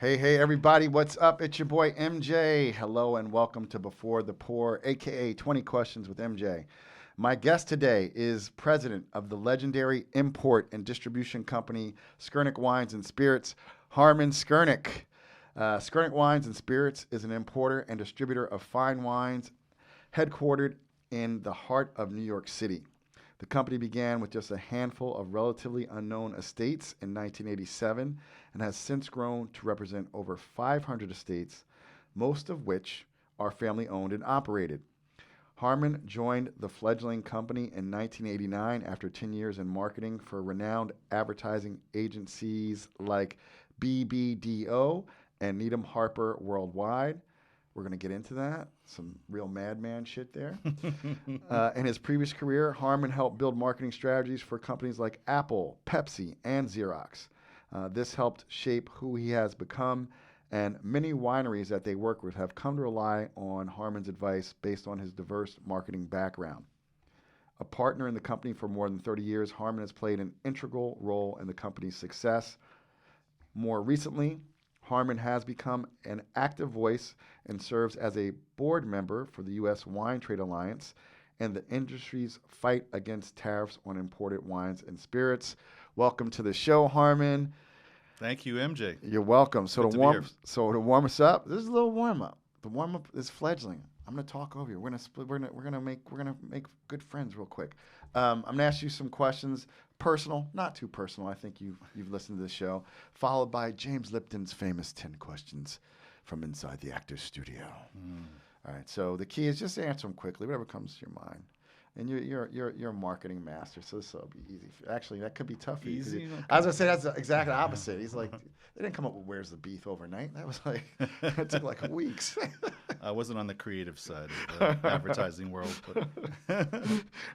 Hey, everybody, what's up? It's your boy MJ. Hello and welcome to Before the Pour, aka 20 Questions with MJ. My guest today is president of the legendary import and distribution company Skurnik Wines and Spirits, Harmon Skurnik. Skurnik Wines and Spirits is an importer and distributor of fine wines headquartered in the heart of New York City. The company began with just a handful of relatively unknown estates in 1987 and has since grown to represent over 500 estates, most of which are family owned and operated. Harmon joined the fledgling company in 1989 after 10 years in marketing for renowned advertising agencies like BBDO and Needham Harper Worldwide. We're going to get into that. Some real madman shit there. In his previous career, Harmon helped build marketing strategies for companies like Apple, Pepsi, and Xerox. This helped shape who he has become, and many wineries that they work with have come to rely on Harmon's advice based on his diverse marketing background. A partner in the company for more than 30 years, Harmon has played an integral role in the company's success. More recently, Harmon has become an active voice and serves as a board member for the U.S. Wine Trade Alliance and the industry's fight against tariffs on imported wines and spirits. Welcome to the show, Harmon. Thank you, MJ. You're welcome. So Good to to be warm, here. so to warm us up, this is a little warm up. The warm up is fledgling. I'm gonna talk over you. We're gonna split. We're gonna make good friends real quick. I'm gonna ask you some questions, personal, not too personal. I think you've listened to this show, followed by James Lipton's famous 10 questions from inside the actor's studio. All right. So the key is just answer them quickly, whatever comes to your mind. And you're a marketing master, so this will be easy. Actually, that could be tough for you. Easy? I was gonna say that's the exact opposite. He's like, they didn't come up with "Where's the Beef" overnight. That was like, it took like weeks. I wasn't on the creative side of the advertising world, but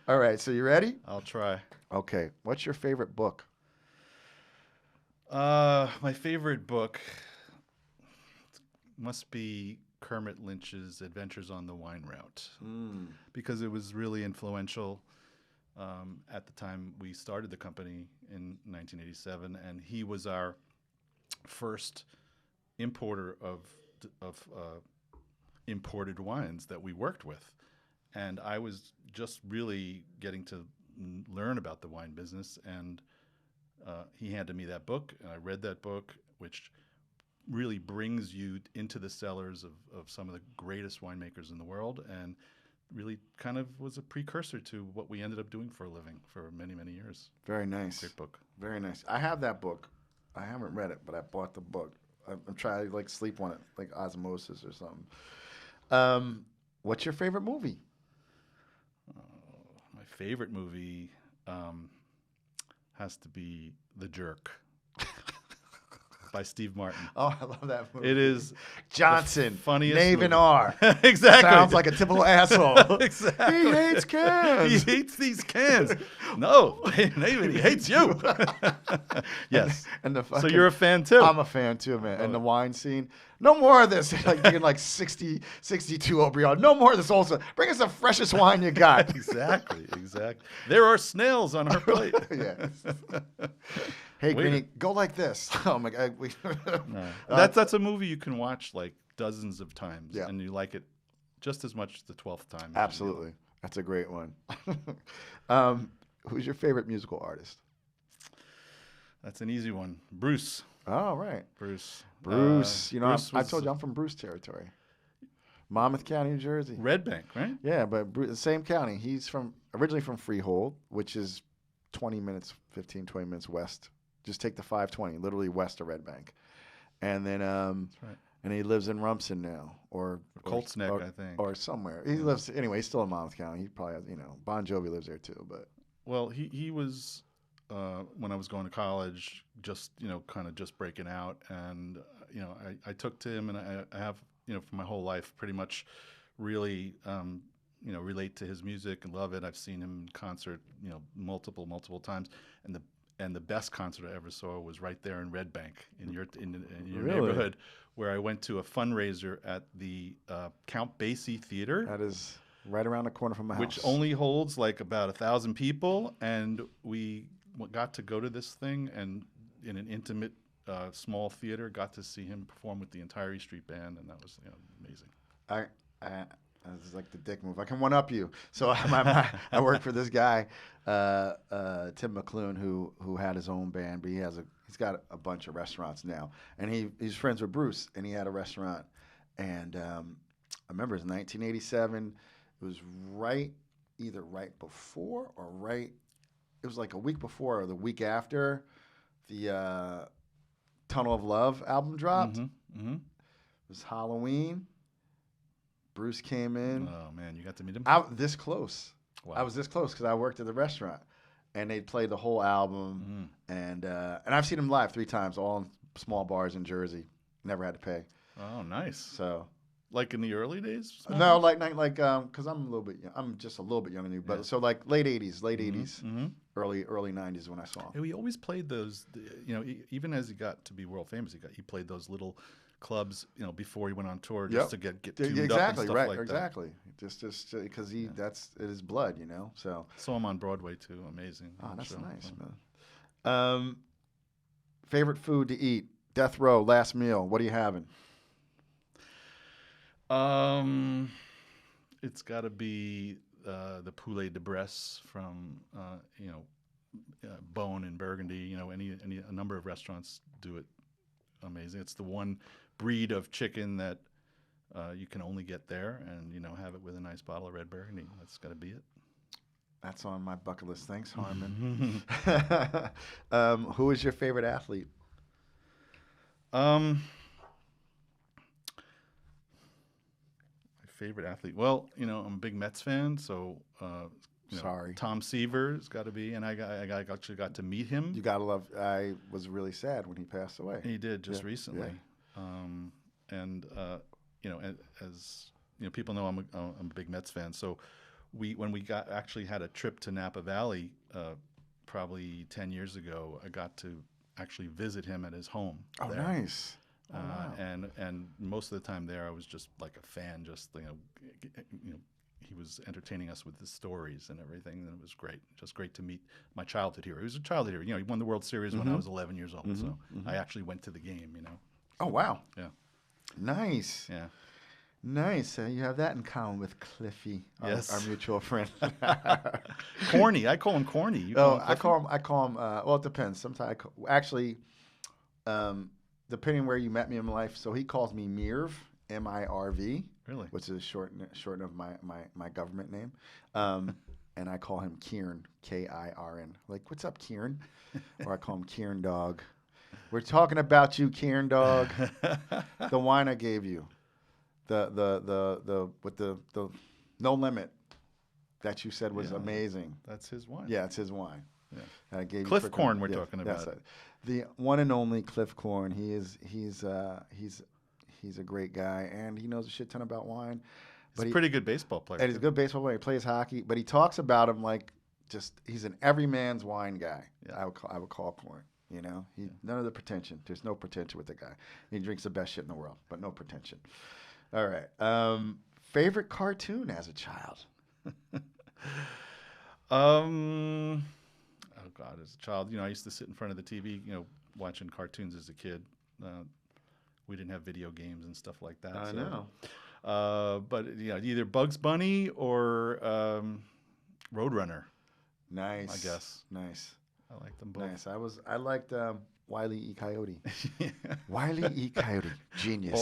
All right, so you ready? I'll try. Okay, what's your favorite book? My favorite book must be Kermit Lynch's Adventures on the Wine Route, because it was really influential at the time we started the company in 1987, and he was our first importer of imported wines that we worked with. And I was just really getting to learn about the wine business, and he handed me that book, and I read that book, which really brings you into the cellars of some of the greatest winemakers in the world, and really kind of was a precursor to what we ended up doing for a living for many, many years. Very nice. Great book. Very nice. I have that book. I haven't read it, but I bought the book. I'm trying to like sleep on it, like osmosis or something. What's your favorite movie? My favorite movie has to be The Jerk by Steve Martin. Oh, I love that movie. It is Johnson, funniest Nave and movie. R. Exactly. Sounds like a typical asshole. Exactly. He hates cans. He hates these cans. No, Nave, he hates you. Yes. And the So you're a fan too. I'm a fan too, man. And the wine scene. No more of this. Like being like 60, 62 O'Brien. No more of this also. Bring us the freshest wine you got. Exactly. There are snails on our plate. Yeah. Hey, Greenie, go like this. Oh my God. No. That's a movie you can watch like dozens of times, Yeah. and you like it just as much the 12th time. Absolutely. That's a great one. Who's your favorite musical artist? That's an easy one. Bruce. Oh, right. Bruce. Bruce. Bruce I told you I'm from Bruce territory. Monmouth County, New Jersey. Red Bank, right? Yeah, but the same county. He's originally from Freehold, which is 20 minutes west. Just take the 520, literally west of Red Bank. And then That's right. and he lives in Rumson now, or Colts Neck, or, I think. or somewhere. He lives anyway. He's still in Monmouth County. He probably has, Bon Jovi lives there too. But Well, he was when I was going to college, just kind of just breaking out, and I took to him, and I have for my whole life pretty much really relate to his music and love it. I've seen him in concert multiple times, and the best concert I ever saw was right there in Red Bank in your Really? neighborhood, where I went to a fundraiser at the Count Basie Theater. that is right around the corner from my house. Which only holds like about 1,000 people, and we got to go to this thing and in an intimate small theater. Got to see him perform with the entire E Street Band, and that was amazing. This is like the dick move. I can one up you. So I work for this guy, Tim McClune, who had his own band, but he's got a bunch of restaurants now, and he's friends with Bruce, and he had a restaurant, and I remember it was 1987. It was either right before or right. It was like a week before or the week after the Tunnel of Love album dropped. Mm-hmm. It was Halloween. Bruce came in. Oh man, you got to meet him. This close. Wow. I was this close because I worked at the restaurant, and they'd play the whole album. And I've seen him live 3 times, all in small bars in Jersey. Never had to pay. Oh, nice. So, like in the early days? no, because I'm just a little bit younger than you, but so like late 80s, early 90s when I saw him. Yeah, he always played those. Even as he got to be world famous, he played those little clubs, before he went on tour, just to get tuned up and stuff like that. Exactly. Just because that's in his blood, So saw him on Broadway too. Amazing. Oh, that's nice, man. Favorite food to eat? Death row, last meal. What are you having? It's got to be the poulet de Bresse from Bone in Burgundy. A number of restaurants do it amazing. It's the one breed of chicken that you can only get there, and have it with a nice bottle of red Burgundy. That's got to be it. That's on my bucket list. Thanks, Harmon. Who is your favorite athlete? My favorite athlete. Well, I'm a big Mets fan, so Sorry, Tom Seaver's got to be, and I actually got to meet him. You gotta love. I was really sad when he passed away. He did just recently, yeah. As people know, I'm a big Mets fan. So when we actually had a trip to Napa Valley, probably 10 years ago, I got to actually visit him at his home. Oh, there. nice. Oh, wow. And most of the time there, I was just like a fan. Just he was entertaining us with his stories and everything, and it was great. Just great to meet my childhood hero. He was a childhood hero. He won the World Series when I was 11 years old. So I actually went to the game. Oh, wow. Yeah. Nice. Yeah. Nice. You have that in common with Cliffy, our mutual friend. Corny. I call him Corny. You call him Cliffy? I call him. Well, it depends. Sometimes, depending where you met me in my life. So he calls me Mirv, M-I-R-V. Really? Which is short of my government name. And I call him Kieran, K-I-R-N. Like, what's up, Kieran? Or I call him Kieran Dog. We're talking about you, Kieran Dog. The wine I gave you, with the No Limit, that you said was amazing. That's his wine. Yeah, it's his wine. Yeah. I gave Cliff you Corn. We're talking about it. The one and only Cliff Corn. He's a great guy, and he knows a shit ton about wine. He's a pretty good baseball player. And he's a good baseball player. He plays hockey, but he talks about him like he's an everyman's wine guy. Yeah. I would call Corn. None of the pretension. There's no pretension with the guy. He drinks the best shit in the world, but no pretension. All right. Favorite cartoon as a child? Oh God, as a child, I used to sit in front of the TV, watching cartoons as a kid. We didn't have video games and stuff like that. I know. But either Bugs Bunny or Roadrunner. Nice. I guess. Nice. I like them both. Nice. I liked Wile E. Coyote. Wile E. Coyote, genius.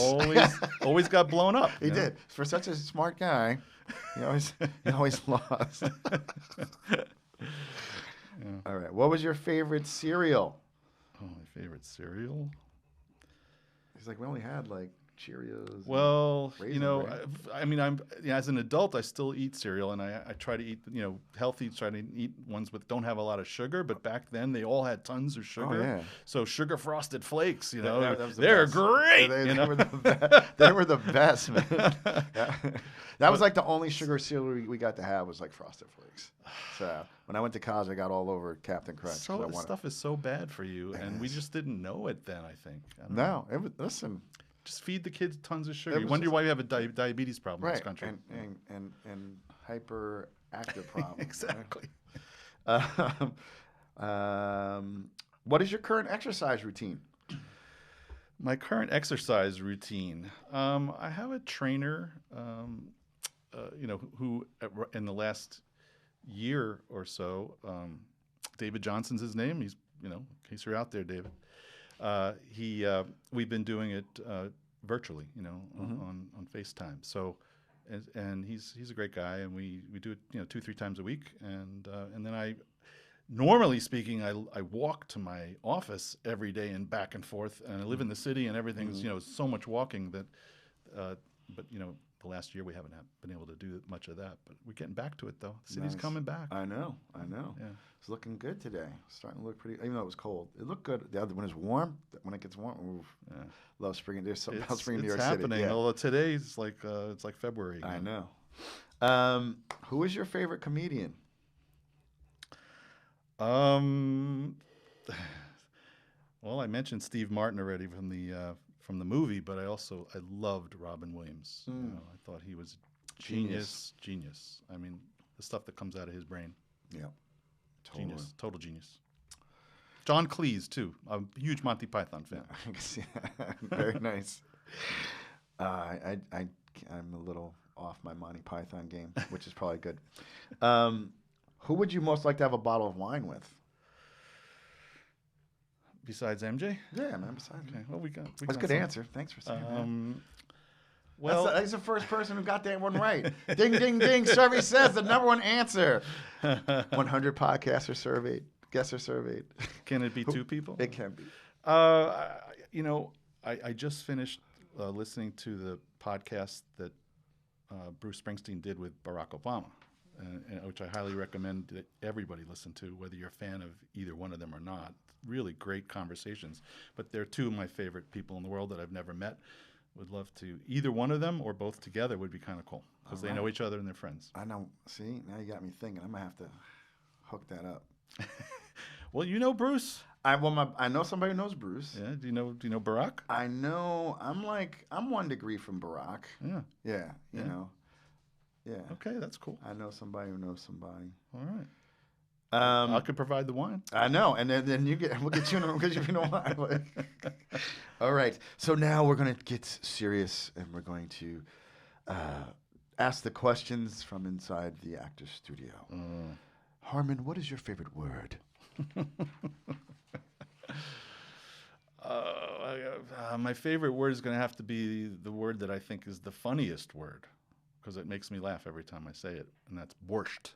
Always got blown up. He did. For such a smart guy, he always lost. All right. What was your favorite cereal? Oh, my favorite cereal. He's like, we only had like Cheerios. Well, Raisin as an adult, I still eat cereal, and I try to eat, healthy. Try to eat ones that don't have a lot of sugar. But back then, they all had tons of sugar. Oh, yeah. So sugar frosted flakes, they're great. They were the best, man. That was like the only sugar cereal we got to have was like Frosted Flakes. So when I went to college, I got all over Captain Crunch. So this stuff is so bad for you, and we just didn't know it then. I think. Listen. Just feed the kids tons of sugar. You wonder why you have a diabetes problem in this country. And hyperactive problem. Exactly. What is your current exercise routine? My current exercise routine. I have a trainer, who in the last year or so, David Johnson's his name. He's, in case you're out there, David. We've been doing it virtually, on FaceTime. So, and he's a great guy, and we do it, 2-3 times a week, and then normally speaking, I walk to my office every day and back and forth, and I live in the city, and everything's so much walking that, but the last year we haven't been able to do much of that. But we're getting back to it though. The city's coming back. I know. Yeah. It's looking good today. Starting to look pretty. Even though it was cold, it looked good. The other when it's warm, when it gets warm, oof, love spring. There's something about spring in New York City. It's happening. Although today it's like February again. I know. Who is your favorite comedian? Well, I mentioned Steve Martin already from the movie, but I loved Robin Williams. I thought he was genius. I mean, the stuff that comes out of his brain. Yeah, totally. Total genius. John Cleese too. I'm a huge Monty Python fan. I can see that. Very nice. I'm a little off my Monty Python game, which is probably good. Who would you most like to have a bottle of wine with? Besides MJ? Yeah, man, besides. Okay, well, we got That's a good some. answer. Thanks for saying that. Well, that's the first person who got that one right. Ding, ding, ding. Survey says the number one answer. 100 podcasts are surveyed. Guests are surveyed. Can it be two people? It can be. I just finished listening to the podcast that Bruce Springsteen did with Barack Obama, which I highly recommend that everybody listen to, whether you're a fan of either one of them or not. Really great conversations. But they're two of my favorite people in the world that I've never met. Would love to, either one of them or both together would be kind of cool because they know each other and they're friends. I know. See, now you got me thinking. I'm going to have to hook that up. Well, you know Bruce. I know somebody who knows Bruce. Yeah. Do you know Barack? I know. I'm 1 degree from Barack. Yeah. Yeah. You know. Yeah. Okay, that's cool. I know somebody who knows somebody. All right. I could provide the wine. I know, and then we'll get you in the room because you know why. All right. So now we're gonna get serious, and we're going to ask the questions from inside the actor's studio. Harmon, what is your favorite word? My favorite word is going to have to be the word that I think is the funniest word because it makes me laugh every time I say it, and that's borscht.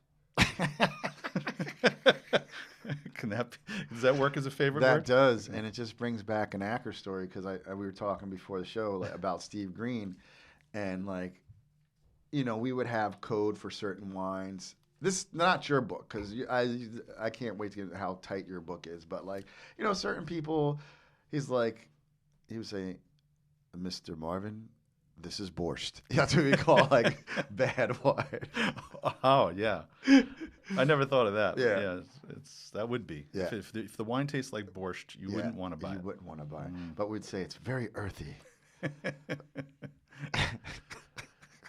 Does that work as a favorite word? That does, and it just brings back an Acker story because we were talking before the show about Steve Green, and we would have code for certain wines. This is not your book because I can't wait to get how tight your book is, but certain people, he would say, Mr. Marvin, this is borscht. That's what we call bad wine. Oh yeah, I never thought of that. Yeah, that would be. Yeah. If the wine tastes like borscht, you wouldn't want to buy it. You wouldn't want to buy it, but we'd say it's very earthy.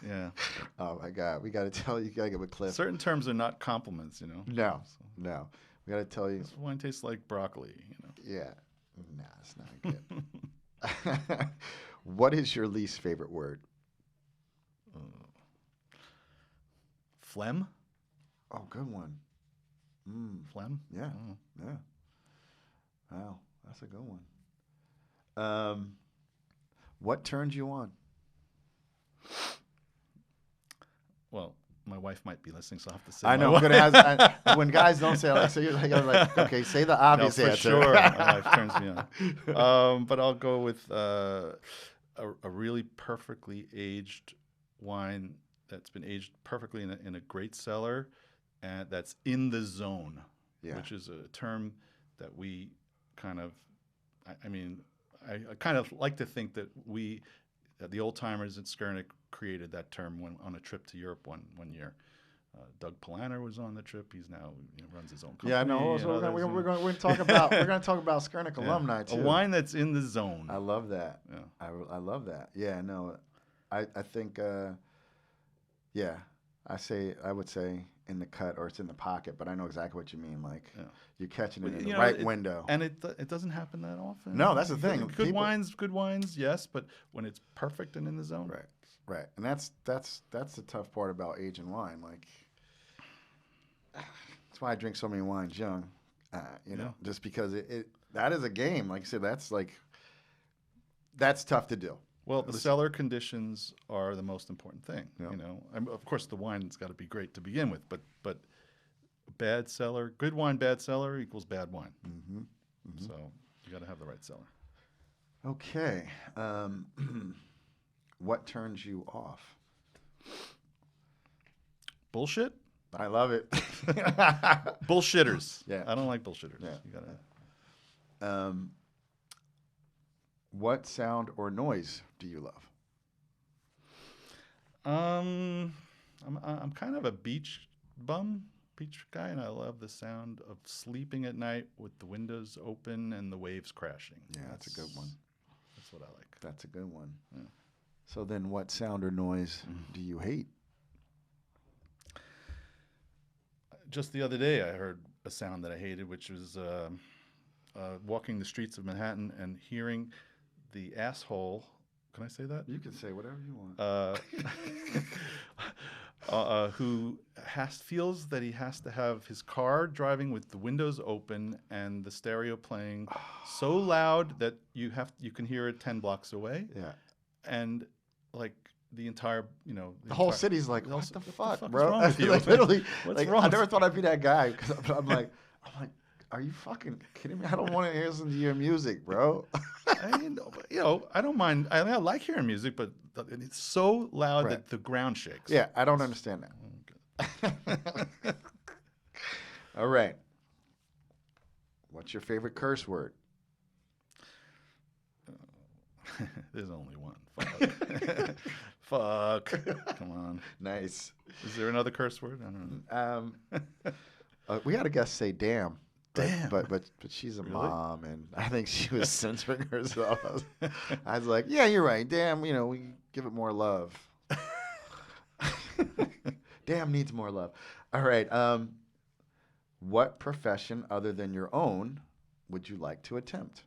Yeah. Oh my God, we got to tell you, got to give a clip. Certain terms are not compliments, No. We got to tell you. This wine tastes like broccoli, Yeah. Nah, it's not good. What is your least favorite word? Phlegm. Oh, good one. Phlegm. Yeah. Oh. Yeah. Wow, that's a good one. What turns you on? Well, my wife might be listening, so I'll have to say. I know. I'm gonna ask, when guys don't say it, so you're like, okay, say the obvious answer. For sure, my wife turns me on. But I'll go with a really perfectly aged wine that's been aged perfectly in a great cellar, and that's in the zone, which is a term that we kind of. I kind of like to think that we, the old timers at Skurnik, created that term on a trip to Europe one year. Doug Polaner was on the trip. He's now runs his own company. Yeah, no. So we're going to talk about Skurnik alumni too. A wine that's in the zone. I love that. Yeah. I love that. Yeah, no, I think I would say in the cut or it's in the pocket, but I know exactly what you mean. Like Yeah. you're catching it Well, in you the know, right window. And it doesn't happen that often. No, that's the thing. Good wines, yes, but when it's perfect and in the zone. Right, right, and that's the tough part about aging wine. Like that's why I drink so many wines young. Just because that is a game. Like I said, that's tough to do. Well, the cellar conditions are the most important thing. Yeah. Of course, the wine's got to be great to begin with, but bad cellar, good wine, bad cellar equals bad wine. Mm-hmm. Mm-hmm. So you got to have the right cellar. Okay. What turns you off? Bullshit. I love it. Bullshitters. Yeah. I don't like bullshitters. Yeah. You gotta. What sound or noise do you love? I'm kind of a beach guy, and I love the sound of sleeping at night with the windows open and the waves crashing. Yeah, that's a good one. That's what I like. That's a good one. Yeah. So then, what sound or noise do you hate? Just the other day, I heard a sound that I hated, which was walking the streets of Manhattan and hearing the asshole. Can I say that? You can say whatever you want. Who feels that he has to have his car driving with the windows open and the stereo playing so loud that you can hear it 10 blocks away. Yeah. And like the entire, the whole city's like, what the fuck, bro? What's wrong with you? Like, literally, What's wrong? I never thought I'd be that guy because I'm like, are you fucking kidding me? I don't want to listen to your music, bro. I don't mind. I like hearing music, but it's so loud Right. that the ground shakes. Yeah, I don't understand that. All right. What's your favorite curse word? There's only one. Fuck. Fuck. Come on. Nice. Is there another curse word? I don't know. We had a guest say "damn." Damn. But she's a Really? mom, and I think she was censoring herself. I was like, yeah, you're right. Damn, we give it more love. Damn needs more love. All right. What profession other than your own would you like to attempt?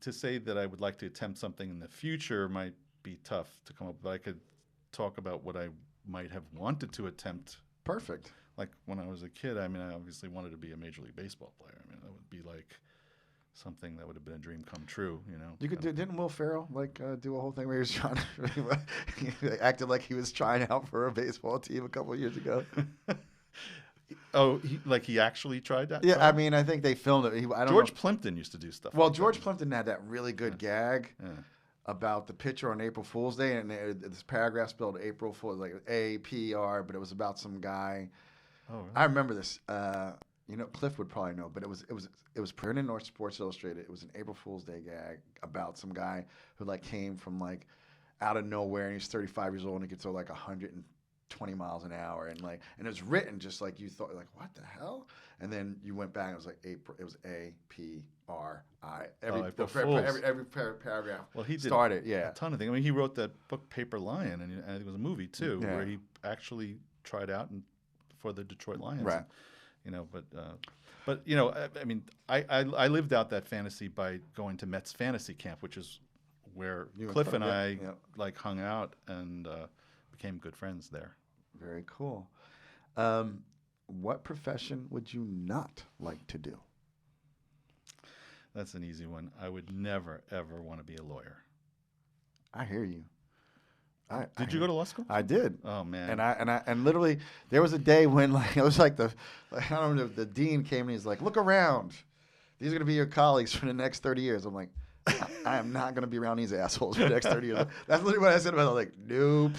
To say that I would like to attempt something in the future might be tough to come up with. But I could talk about what I might have wanted to attempt. Perfect. Like when I was a kid, I obviously wanted to be a Major League Baseball player. That would be like something that would have been a dream come true, You could do, didn't Will Ferrell do a whole thing where he was trying to, he acted like he was trying out for a baseball team a couple of years ago? Oh, he actually tried that? Yeah, I think they filmed it. George Plimpton used to do stuff Well, like George that. Plimpton had that really good gag about the pitcher on April Fool's Day, and this paragraph spelled April Fool, like APR, but it was about some guy. Oh, really? I remember this. Cliff would probably know, but it was printed in North Sports Illustrated. It was an April Fool's Day gag about some guy who came from out of nowhere, and he's 35 years old, and he could throw 120 miles an hour, and it was written just like you thought, what the hell? And then you went back, and it was April. It was APRI. Every paragraph. Well, he did started, a ton of things. He wrote that book Paper Lion, and I think it was a movie too, where he actually tried out for the Detroit Lions. Right. I lived out that fantasy by going to Mets fantasy camp, which is where Cliff and I hung out and became good friends there. Very cool. What profession would you not like to do? That's an easy one. I would never, ever want to be a lawyer. I hear you. Did you go to law school? I did. Oh man! And literally, there was a day when it was the dean came and he's like, "Look around. These are going to be your colleagues for the next 30 years." I'm like, I am not going to be around these assholes for the next 30 years. That's literally what I said about it. I was like, nope.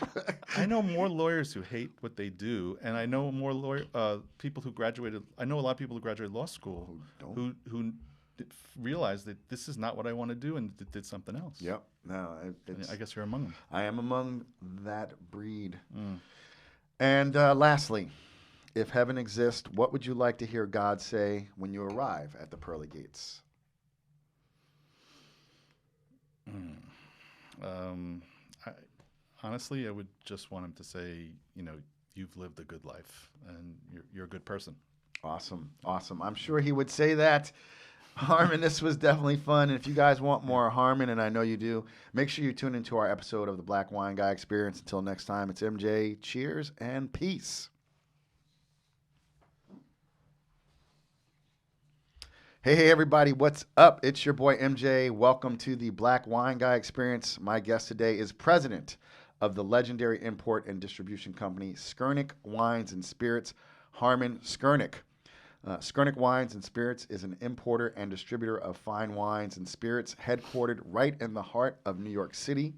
I know more lawyers who hate what they do, and I know more people who graduated. I know a lot of people who graduated law school who realized that this is not what I want to do and did something else. Yep. No, I guess you're among them. I am among that breed. And lastly, if heaven exists, what would you like to hear God say when you arrive at the pearly gates? I, honestly, I would just want him to say, you've lived a good life and you're a good person. Awesome. I'm sure he would say that. Harmon, this was definitely fun. And if you guys want more Harmon, and I know you do, make sure you tune into our episode of the Black Wine Guy Experience. Until next time, it's MJ. Cheers and peace. Hey, everybody. What's up? It's your boy, MJ. Welcome to the Black Wine Guy Experience. My guest today is president of the legendary import and distribution company, Skurnik Wines and Spirits, Harmon Skurnik. Skurnik Wines and Spirits is an importer and distributor of fine wines and spirits headquartered right in the heart of New York City.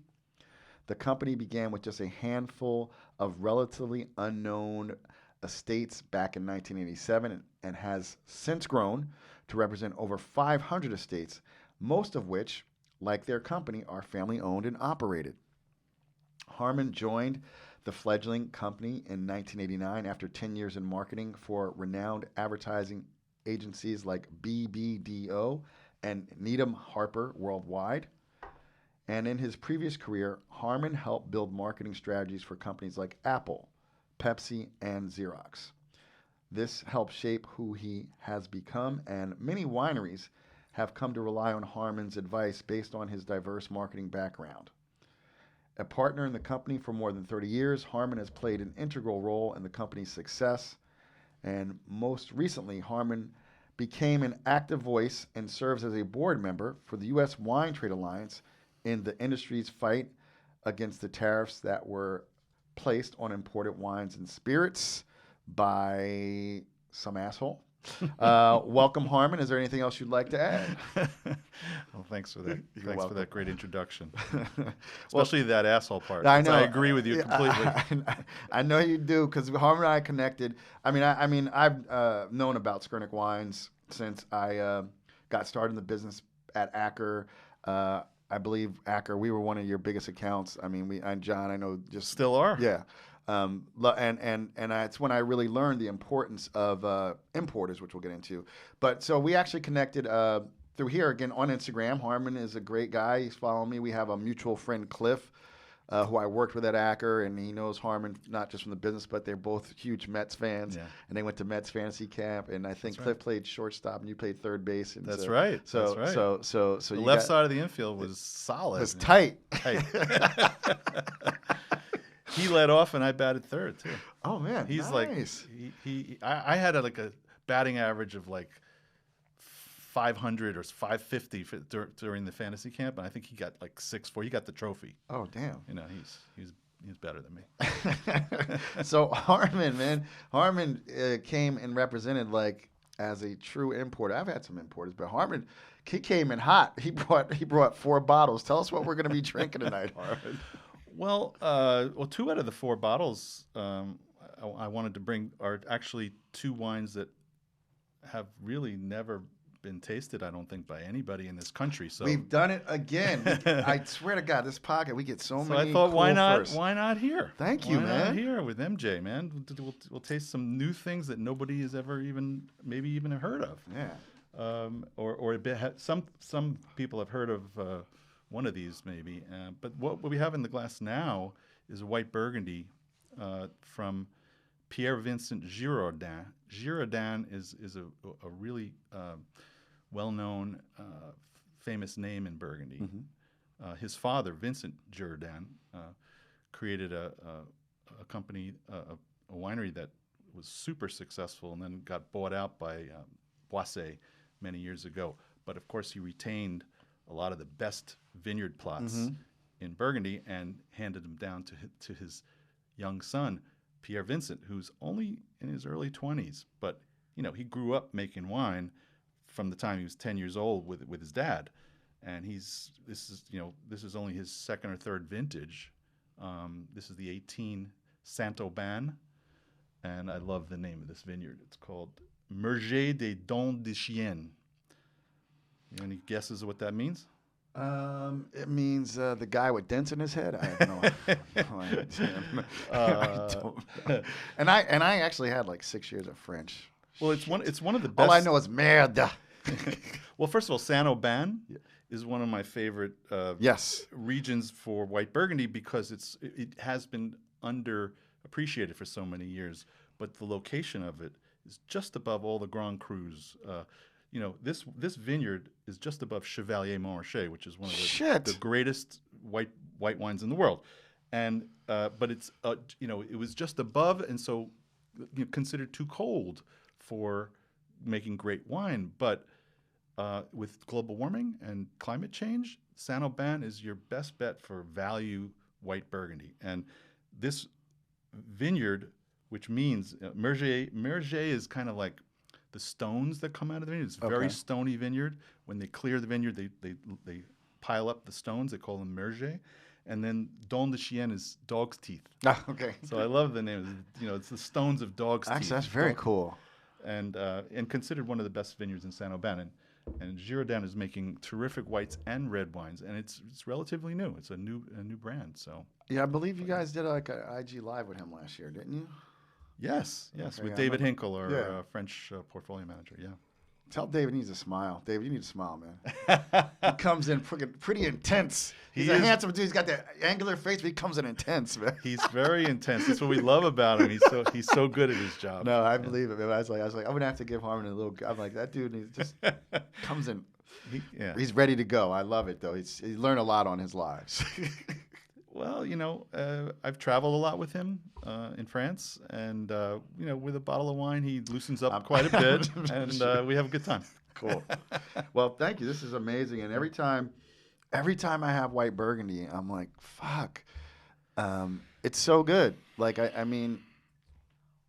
The company began with just a handful of relatively unknown estates back in 1987 and has since grown to represent over 500 estates, most of which, like their company, are family owned and operated. Harmon joined the fledgling company in 1989 after 10 years in marketing for renowned advertising agencies like BBDO and Needham Harper Worldwide. And in his previous career, Harmon helped build marketing strategies for companies like Apple, Pepsi, and Xerox. This helped shape who he has become, and many wineries have come to rely on Harmon's advice based on his diverse marketing background. A partner in the company for more than 30 years, Harmon has played an integral role in the company's success. And most recently, Harmon became an active voice and serves as a board member for the U.S. Wine Trade Alliance in the industry's fight against the tariffs that were placed on imported wines and spirits by some asshole. Welcome, Harmon. Is there anything else you'd like to add? Well, thanks for that. You're Thanks welcome. for that great introduction, especially that asshole part. I know. I agree with you completely. I know you do, because Harmon and I connected. I've known about Skurnik Wines since I got started in the business at Acker. I believe Acker, we were one of your biggest accounts. John, I know, just Still are. Yeah. And it's when I really learned the importance of importers, which we'll get into. But so we actually connected through here again on Instagram. Harmon is a great guy. He's following me. We have a mutual friend, Cliff, who I worked with at Acker, and he knows Harmon not just from the business, but they're both huge Mets fans. Yeah. And they went to Mets fantasy camp, and I think Cliff played shortstop, and you played third base. And That's right. So That's right. So the left side of the infield was solid. It was tight. He led off, and I batted third too. Oh man, he's nice. I had a batting average of like 500 or 550 during the fantasy camp, and I think he got like 6'4". He got the trophy. Oh damn. He's better than me. So Harmon came and represented as a true importer. I've had some importers, but Harmon, he came in hot. He brought 4 bottles. Tell us what we're going to be drinking tonight, Harmon. Well, 2 out of the 4 bottles I wanted to bring are actually 2 wines that have really never been tasted, I don't think, by anybody in this country. So we've done it again. I swear to God, this pocket, we get so many. I thought, cool why not? firsts. Why not here? Thank you, why man. Not here with MJ, man. We'll taste some new things that nobody has ever even heard of. Yeah. Or a bit. Some people have heard of one of these maybe. But what we have in the glass now is a white Burgundy from Pierre Vincent Girardin. Girardin is a really well-known, famous name in Burgundy. Mm-hmm. His father, Vincent Girardin, created a company, a winery that was super successful and then got bought out by Boisset many years ago. But of course, he retained a lot of the best vineyard plots in Burgundy and handed them down to his young son, Pierre Vincent, who's only in his early 20s. But he grew up making wine from the time he was 10 years old with his dad, and this is only his 2nd or 3rd vintage. This is the 18 Saint-Aubin, and I love the name of this vineyard. It's called Merger des Dents de Chien. Any guesses of what that means? It means the guy with dents in his head. I have no idea. I don't. And I actually had 6 years of French. Well, it's one of the best. All I know is merde. Well, first of all, Saint-Aubin is one of my favorite Yes. regions for white Burgundy because it has been underappreciated for so many years. But the location of it is just above all the Grand Crus. This vineyard is just above Chevalier Montrachet, which is one of the greatest white wines in the world. And but it was just above, and so considered too cold for making great wine. But with global warming and climate change, Saint-Aubin is your best bet for value white Burgundy. And this vineyard, which means Merget is kind of like the stones that come out of the vineyard. It's a very stony vineyard. When they clear the vineyard, they pile up the stones. They call them Merget. And then Don de Chien is dog's teeth. Ah, okay. So I love the name. It's the stones of dog's teeth. Actually, that's very cool. And considered one of the best vineyards in Saint-Aubin. And Girardin is making terrific whites and red wines, and it's relatively new. It's a new brand. So yeah, I believe you guys did like an IG live with him last year, didn't you? Yes, Okay, with David Hinkle, our French portfolio manager. Yeah. Tell David he needs to smile. David, you need to smile, man. He comes in pretty intense. He's a handsome dude. He's got that angular face, but he comes in intense, man. He's very intense. That's what we love about him. He's so good at his job. No, I believe it, man. I was like, I'm gonna have to give Harmon a little. I'm like, that dude. He just comes in. He's ready to go. I love it though. He learned a lot on his lives. Well, I've traveled a lot with him in France, and with a bottle of wine, he loosens up quite a bit, and we have a good time. Cool. Well, thank you. This is amazing, and every time I have white Burgundy, I'm like, fuck, it's so good. Like, I mean,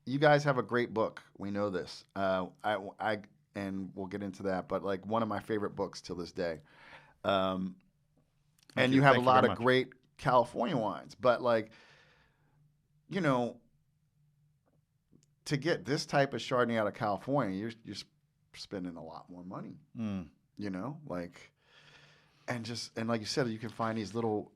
you guys have a great book. We know this. And we'll get into that, but like one of my favorite books till this day. And you have a lot of great California wines, but like, to get this type of Chardonnay out of California, you're spending a lot more money. Like, and like you said, you can find these little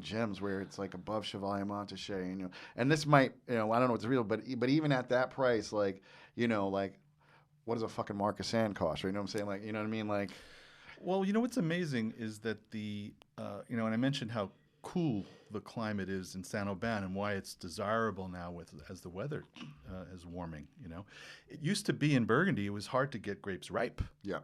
gems where it's like above Chevalier Montrachet, and this might, I don't know what's real, but even at that price, like, like, what does a fucking Marquessan cost? Right? You know what I'm saying? Like, you know what I mean? Like, well, what's amazing is that and I mentioned how cool the climate is in Saint-Aubin and why it's desirable now as the weather is warming. It used to be in Burgundy, it was hard to get grapes ripe. Yeah.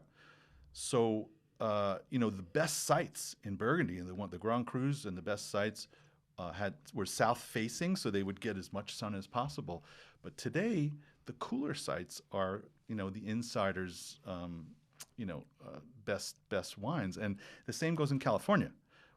So, the best sites in Burgundy, and the Grand Crus and the best sites were south facing, so they would get as much sun as possible. But today, the cooler sites are, the insiders, best wines. And the same goes in California.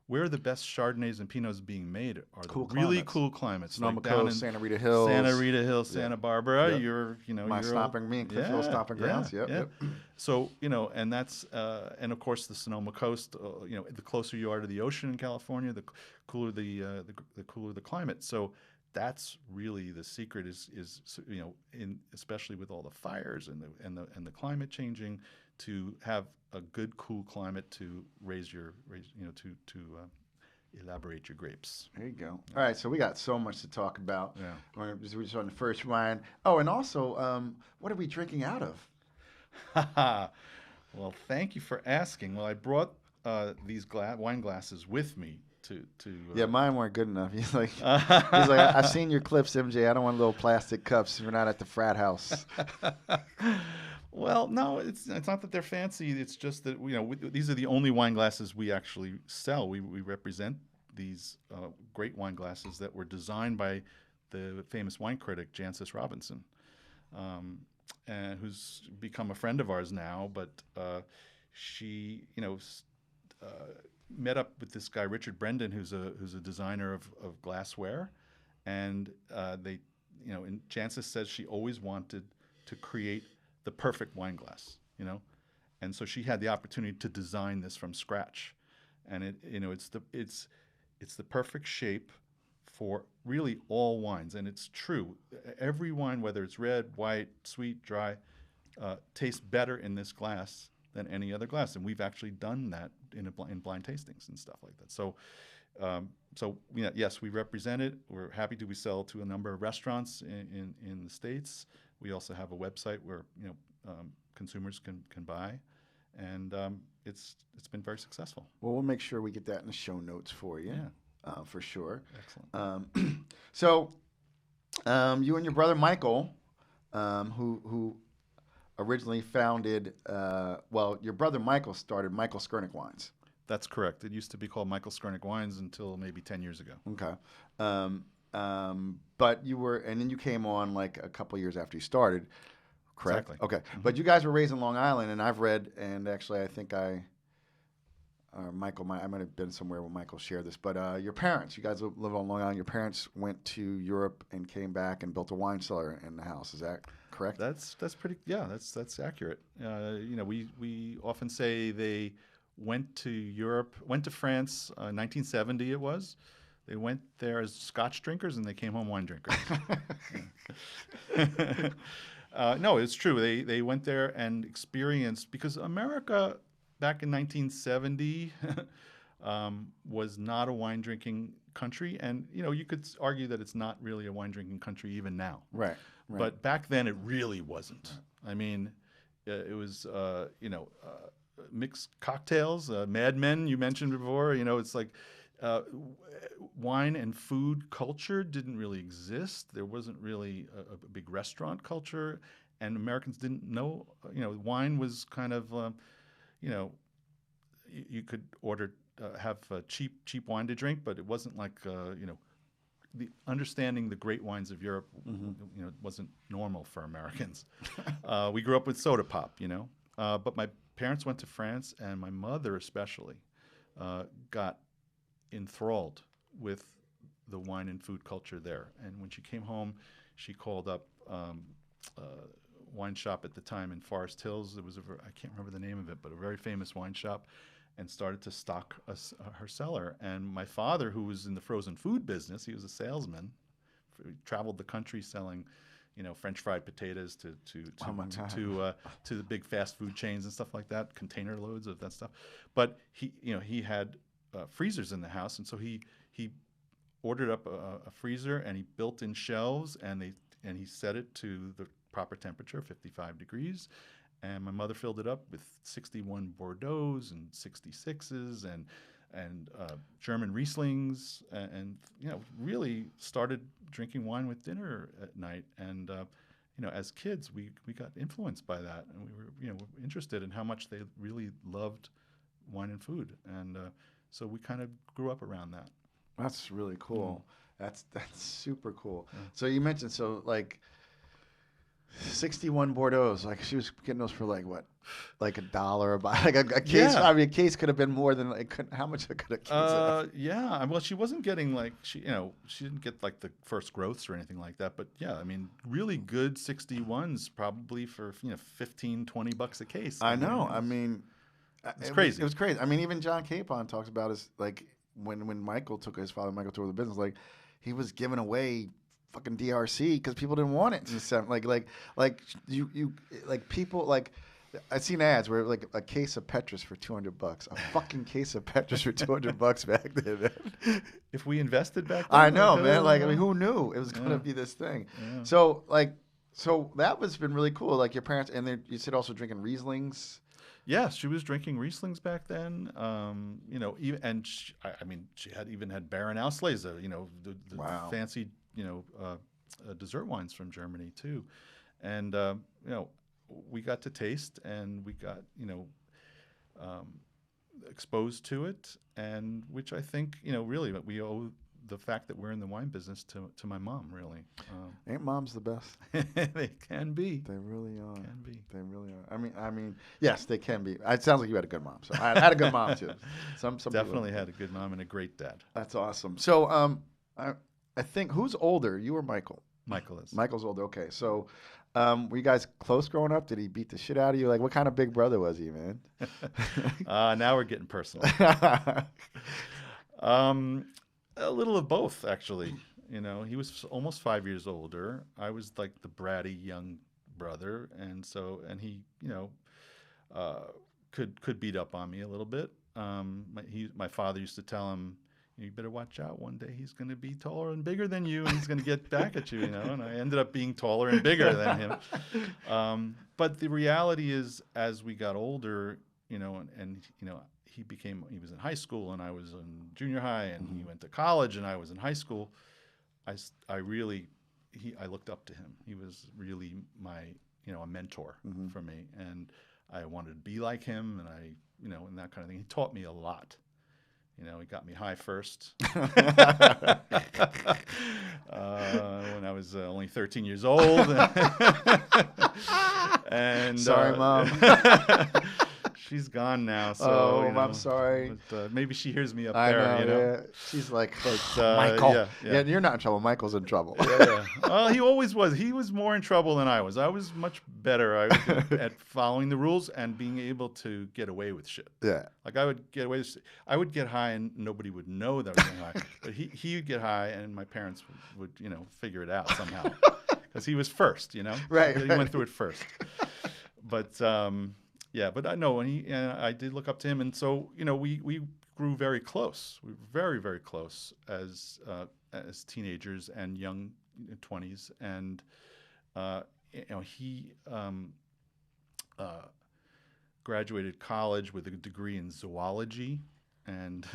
Where the best Chardonnays and Pinots being made are really cool climates. Sonoma like down Coast, in Santa Rita Hills. Santa Barbara. Yep. You're, my stomping, me and Cliffville stomping grounds. Yep. So, and that's, and of course the Sonoma Coast, the closer you are to the ocean in California, the cooler the cooler the climate. So that's really the secret is especially with all the fires and the climate changing, to have a good cool climate to to elaborate your grapes. There you go. All right, so we got so much to talk about. Yeah. We're just on the first wine. Oh, and also, what are we drinking out of? Well, thank you for asking. Well, I brought these wine glasses with me to yeah, mine weren't good enough. He's like, I've seen your clips, MJ. I don't want little plastic cups. We're not at the frat house. Well, no, it's not that they're fancy. It's just that these are the only wine glasses we actually sell. We represent these great wine glasses that were designed by the famous wine critic Jancis Robinson, who's become a friend of ours now. But she, met up with this guy Richard Brendan, who's a designer of glassware, and and Jancis says she always wanted to create the perfect wine glass, and so she had the opportunity to design this from scratch, and it's the perfect shape for really all wines, and it's true. Every wine, whether it's red, white, sweet, dry, tastes better in this glass than any other glass, and we've actually done that in blind tastings and stuff like that. So, yes, we represent it. We're happy to. We sell to a number of restaurants in the States. We also have a website where consumers can buy, and it's been very successful. Well, we'll make sure we get that in the show notes for you, for sure. Excellent. So, you and your brother Michael, who originally founded, your brother Michael started Michael Skurnik Wines. That's correct. It used to be called Michael Skurnik Wines until maybe 10 years ago. Okay. But and then you came on like a couple years after you started, correct? Exactly. Okay. Mm-hmm. But you guys were raised in Long Island, and I've read, and actually I think Michael, I might have been somewhere where Michael shared this, but your parents, you guys live on Long Island, your parents went to Europe and came back and built a wine cellar in the house. Is that correct? That's pretty, that's accurate. We often say they went to Europe, went to France, 1970 it was. They went there as Scotch drinkers and they came home wine drinkers. No, it's true. They went there and experienced, because America back in 1970 was not a wine drinking country, and you could argue that it's not really a wine drinking country even now. Right. But back then it really wasn't. I mean, it was mixed cocktails, Mad Men you mentioned before. It's like wine and food culture didn't really exist. There wasn't really a big restaurant culture, and Americans didn't know. Wine was kind of you could order have cheap wine to drink, but it wasn't like the understanding the great wines of Europe. Mm-hmm. Wasn't normal for Americans. We grew up with soda pop, but my parents went to France, and my mother especially got enthralled with the wine and food culture there. And when she came home, she called up wine shop at the time in Forest Hills. It was I can't remember the name of it, but a very famous wine shop, and started to stock her cellar. And my father, who was in the frozen food business, he was a salesman, traveled the country selling, French fried potatoes to the big fast food chains and stuff like that, container loads of that stuff. But he had freezers in the house, and so he ordered up a freezer, and he built in shelves, and he set it to the proper temperature, 55 degrees. And my mother filled it up with 61 Bordeaux's and 66s and German Rieslings, and really started drinking wine with dinner at night. And as kids, we got influenced by that, and we were interested in how much they really loved wine and food, and so we kind of grew up around that. That's really cool. That's super cool. So you mentioned like 61 Bordeaux's, like she was getting those for like what, like $1 like a case. Yeah. I mean, a case could have been more than how much could a case have? Yeah. Well, she wasn't getting like she didn't get like the first growths or anything like that. But yeah, I mean, really good 61s probably for $15-$20 a case. I know. I mean, it's crazy. It was crazy. I mean, even John Capon talks about his like when his father Michael took over the business, like he was giving away fucking DRC because people didn't want it. Like people like I've seen ads where like a case of Petrus for $200, a fucking case of Petrus for $200 back then. Man. If we invested back then, I know, man. Like I mean, who knew it was gonna be this thing? Yeah. So that was been really cool. Like your parents, and you said also drinking Rieslings. Yes, she was drinking Rieslings back then. She had Baron Auslese, the wow. fancy, dessert wines from Germany too, and we got to taste, and we got exposed to it, and which I think really we owe the fact that we're in the wine business to my mom, really. Ain't moms the best? They can be. They really are. Can be. They really are. I mean, yes, they can be. It sounds like you had a good mom. So I had a good mom too. Some definitely had a good mom and a great dad. That's awesome. So I think who's older, you or Michael? Michael is. Michael's older. Okay. So were you guys close growing up? Did he beat the shit out of you? Like, what kind of big brother was he, man? Now we're getting personal. A little of both, actually. He was almost 5 years older. I was like the bratty young brother, and he, could beat up on me a little bit. My father used to tell him, "You better watch out. One day he's going to be taller and bigger than you, and he's going to get back at you." And I ended up being taller and bigger than him. But the reality is, as we got older, and he was in high school and I was in junior high, and he went to college and I was in high school. I looked up to him. He was really my, a mentor for me, and I wanted to be like him, and and that kind of thing. He taught me a lot. He got me high first when I was only 13 years old. And sorry, Mom. She's gone now, so I'm sorry. But, maybe she hears me up I there. know, yeah. She's like, but, Michael. Yeah, you're not in trouble. Michael's in trouble. Yeah. Well, he always was. He was more in trouble than I was. I was much better at following the rules and being able to get away with shit. Yeah. Like I would get away with I would get high and nobody would know that I was getting high. But he would get high and my parents would figure it out somehow. Because he was first, Right. He went through it first. But yeah, but I know, and I did look up to him, and so we grew very close. We were very, very close as teenagers and young 20s, and he graduated college with a degree in zoology, and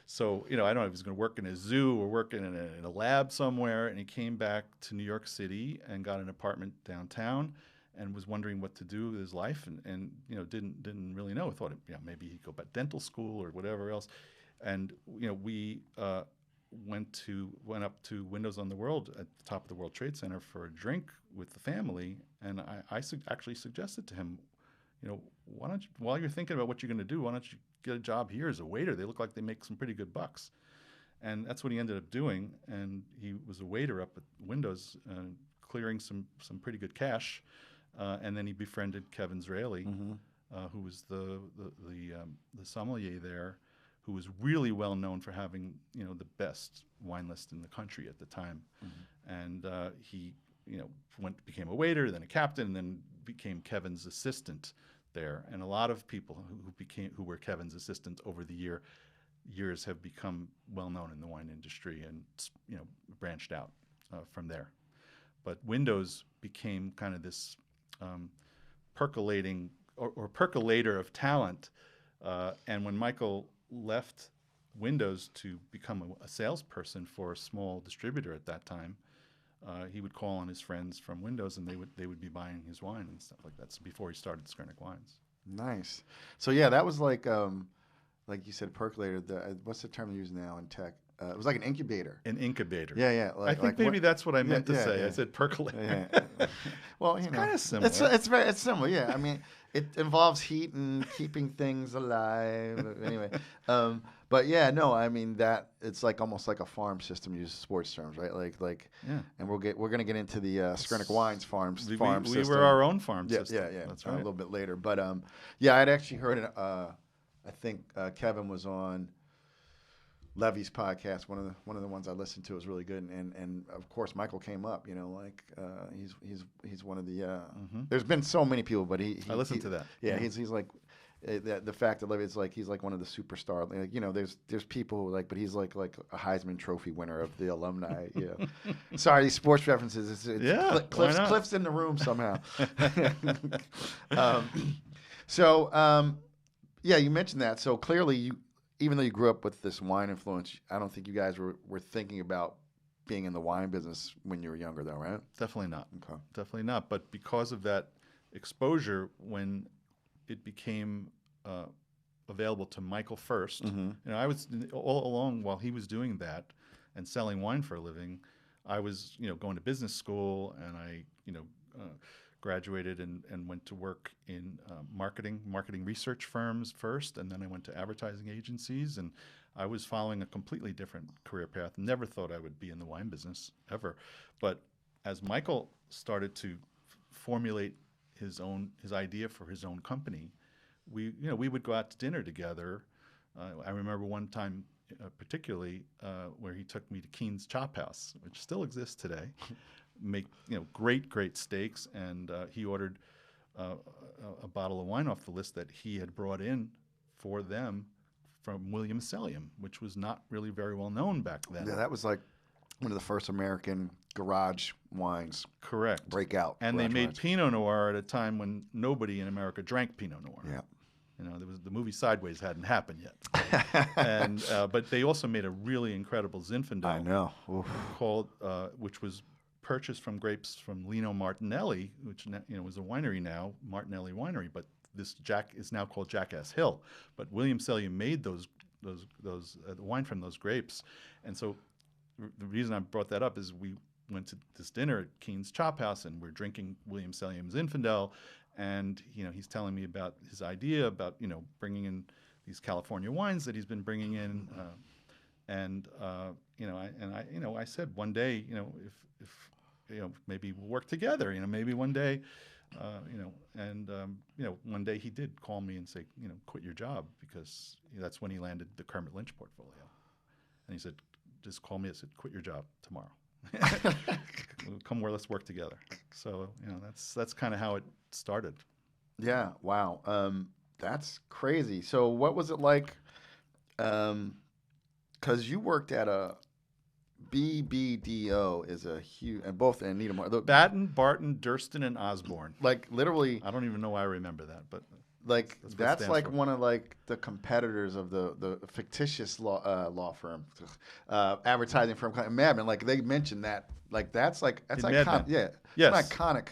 so I don't know if he was going to work in a zoo or work in a lab somewhere, and he came back to New York City and got an apartment downtown. And was wondering what to do with his life, and didn't really know. I thought maybe he'd go back dental school or whatever else, and we went up to Windows on the World at the top of the World Trade Center for a drink with the family, and I actually suggested to him, why don't you, while you're thinking about what you're going to do, why don't you get a job here as a waiter? They look like they make some pretty good bucks, and that's what he ended up doing. And he was a waiter up at Windows, clearing some pretty good cash. And then he befriended Kevin Zraeli, who was the sommelier there, who was really well known for having the best wine list in the country at the time. And he became a waiter, then a captain, and then became Kevin's assistant there. And a lot of people who were Kevin's assistant over the years have become well known in the wine industry and branched out from there. But Windows became kind of this percolating or percolator of talent. And when Michael left Windows to become a salesperson for a small distributor at that time, he would call on his friends from Windows, and they would be buying his wine and stuff like that. So before he started Skurnik Wines. Nice. So yeah, that was like you said, percolator. What's the term you use now in tech? It was like an incubator. An incubator. Yeah. I think maybe that's what I meant to say. Yeah. I said percolator. Yeah. Well, it's kind of similar. It's similar. Yeah. I mean, it involves heat and keeping things alive. Anyway, but yeah, no. I mean that it's like almost like a farm system. Use sports terms, right? Like. Yeah. And we're gonna get into the Skurnik Wines farm system. We were our own farm system. Yeah. That's right. A little bit later, but yeah, I'd actually heard it. I think Kevin was on Levy's podcast, one of the ones I listened to, was really good, and of course Michael came up. He's one of the. There's been so many people, but I listened to that. Yeah, he's like the fact that Levy, it's like he's like one of the superstar. There's people who but he's like a Heisman Trophy winner of the alumni. Sorry, these sports references. Cliff's in the room somehow. Yeah, you mentioned that. So clearly even though you grew up with this wine influence, I don't think you guys were thinking about being in the wine business when you were younger, though, right? Definitely not. Okay. Definitely not. But because of that exposure, when it became available to Michael first, I was all along while he was doing that and selling wine for a living, I was going to business school, and I graduated and went to work in marketing research firms first, and then I went to advertising agencies, and I was following a completely different career path. Never thought I would be in the wine business ever. But as Michael started to formulate his idea for his own company, we would go out to dinner together. I remember one time particularly where he took me to Keen's Chop House, which still exists today. Make great steaks, and he ordered a bottle of wine off the list that he had brought in for them from William Sellium, which was not really very well known back then. Yeah, that was like one of the first American garage wines. Correct. Breakout. And they made Pinot Noir at a time when nobody in America drank Pinot Noir. Yeah. You know, there was the movie Sideways hadn't happened yet, and but they also made a really incredible Zinfandel. I know. Oof. Called which was purchased from grapes from Lino Martinelli, which was a winery now, Martinelli Winery, but this Jack is now called Jackass Hill. But William Selye made those the wine from those grapes, and so the reason I brought that up is we went to this dinner at Keen's Chop House, and we're drinking William Selye's Zinfandel, and he's telling me about his idea about bringing in these California wines that he's been bringing in, I said one day if maybe we'll work together, maybe one day, one day he did call me and say quit your job, because that's when he landed the Kermit Lynch portfolio, and he said just call me. I said quit your job tomorrow. Come where, let's work together. So that's kind of how it started. Yeah. Wow. That's crazy. So what was it like? Because you worked at a BBDO is a huge, and both Anita Batten, Barton, Durston, and Osborne. Like literally, I don't even know why I remember that, but that's like one of like the competitors of the fictitious law firm, advertising firm, Mad Men. Like they mentioned that, like that's iconic. Yeah, yes, it's iconic.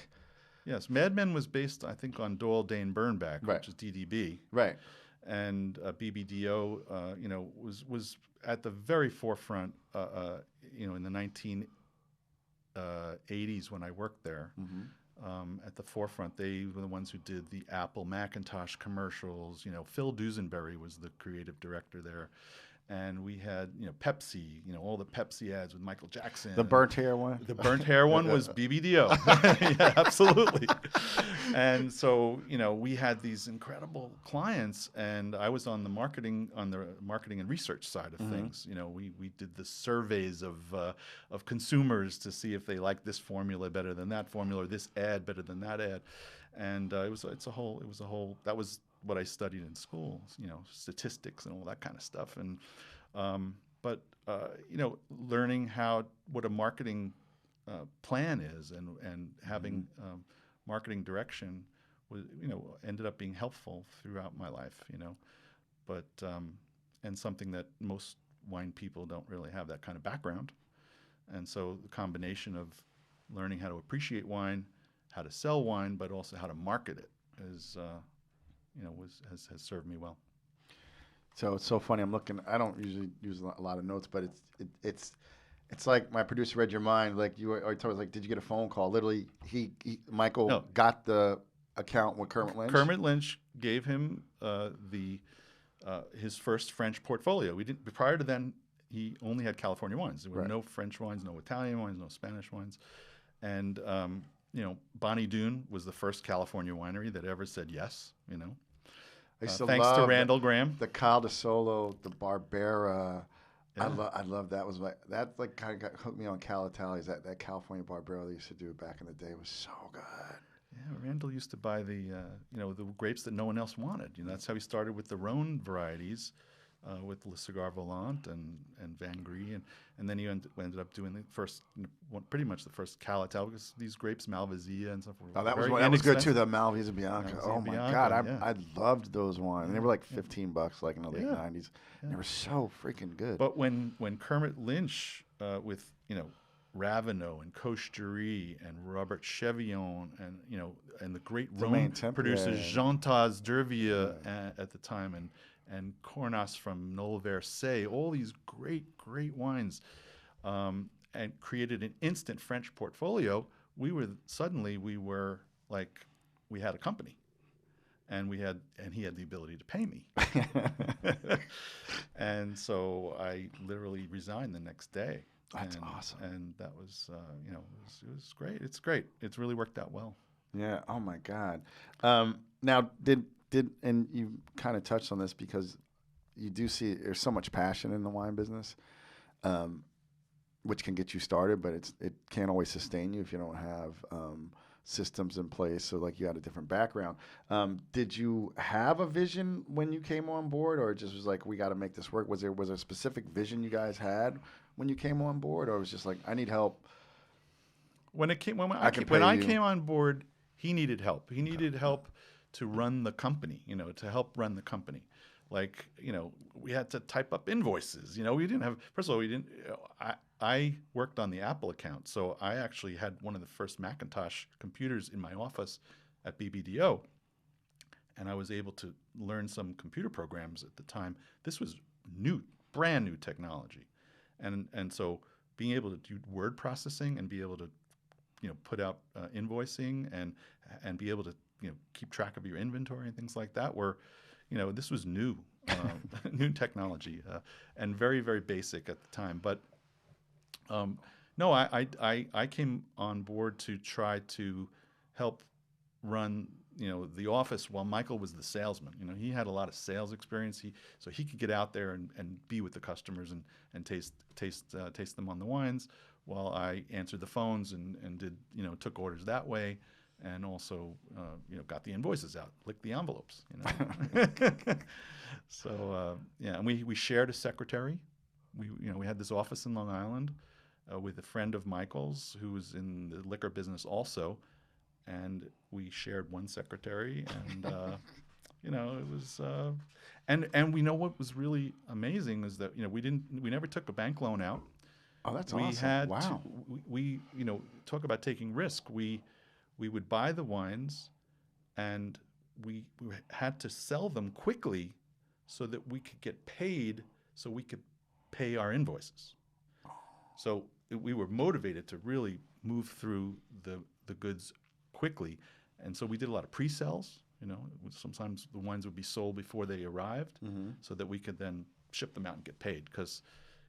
Yes, Mad Men was based, I think, on Doyle Dane Bernbach, right, which is DDB, right, and BBDO, was at the very forefront, in the 1980s when I worked there. Mm-hmm. At the forefront, they were the ones who did the Apple Macintosh commercials. Phil Duesenberry was the creative director there, and we had Pepsi, all the Pepsi ads with Michael Jackson. The burnt hair one. The burnt hair one was BBDO. Yeah, absolutely. And so we had these incredible clients, and I was on the marketing and research side of things. We did the surveys of consumers to see if they liked this formula better than that formula, or this ad better than that ad, and that was what I studied in school, statistics and all that kind of stuff, and learning what a marketing plan is, and having marketing direction was ended up being helpful throughout my life, but and something that most wine people don't really have that kind of background, and so the combination of learning how to appreciate wine, how to sell wine, but also how to market it is has served me well. So it's so funny. I'm looking. I don't usually use a lot of notes, but it's like my producer read your mind. Like you were told, like, did you get a phone call? Literally, Michael got the account with Kermit Lynch. Kermit Lynch gave him his first French portfolio. Prior to then, he only had California wines. There were no French wines, no Italian wines, no Spanish wines, and Bonnie Doon was the first California winery that ever said yes. Thanks to Randall Graham. The Cal de Solo, the Barbera. Yeah. I love that. That kind of hooked me on Cal Italias. That California Barbera they used to do back in the day was so good. Yeah, Randall used to buy the grapes that no one else wanted. That's how he started with the Rhone varieties, with Le Cigar Volant and Van Gris, and then he ended up doing the first, pretty much the first Cal Ital, because these grapes, Malvasia and stuff. That was good too. The Malvasia Bianca. God, I loved those wines. And they were like $15, like in the late '90s. Yeah. They were so freaking good. But when Kermit Lynch with Raveneau and Cocherie and Robert Chevillon and the great Rhone producers Jean-Taz Dervia at the time, and Cornas from Nolverset, all these great wines, and created an instant French portfolio. We were like, we had a company, and he had the ability to pay me. And so I literally resigned the next day. That's awesome. And that was, it was great. It's great. It's really worked out well. Yeah. Oh my God. Now and you kind of touched on this, because you do see there's so much passion in the wine business, which can get you started, but it can't always sustain you if you don't have systems in place. So like you had a different background. Did you have a vision when you came on board, or it just was like, we got to make this work? Was there a specific vision you guys had when you came on board, or it was just like, I need help? When I came on board, he needed help. He needed help to run the company, to help run the company. Like, we had to type up invoices. We didn't have, first of all, we didn't, I worked on the Apple account. So I actually had one of the first Macintosh computers in my office at BBDO. And I was able to learn some computer programs at the time. This was brand new technology. And so being able to do word processing and be able to, put out invoicing and be able to, keep track of your inventory and things like that were, this was new, new technology, and very, very basic at the time. But no, I came on board to try to help run, the office while Michael was the salesman. He had a lot of sales experience. So he could get out there and be with the customers and taste them on the wines, while I answered the phones and did, took orders that way. And also, got the invoices out, licked the envelopes. So and we shared a secretary. We had this office in Long Island with a friend of Michael's who was in the liquor business also, and we shared one secretary. And it was. And we know what was really amazing is that we never took a bank loan out. Oh, that's we awesome! Had wow. We talk about taking risk. We would buy the wines, and we had to sell them quickly so that we could get paid, so we could pay our invoices. So we were motivated to really move through the goods quickly. And so we did a lot of pre-sales. Sometimes the wines would be sold before they arrived, so that we could then ship them out and get paid. Because,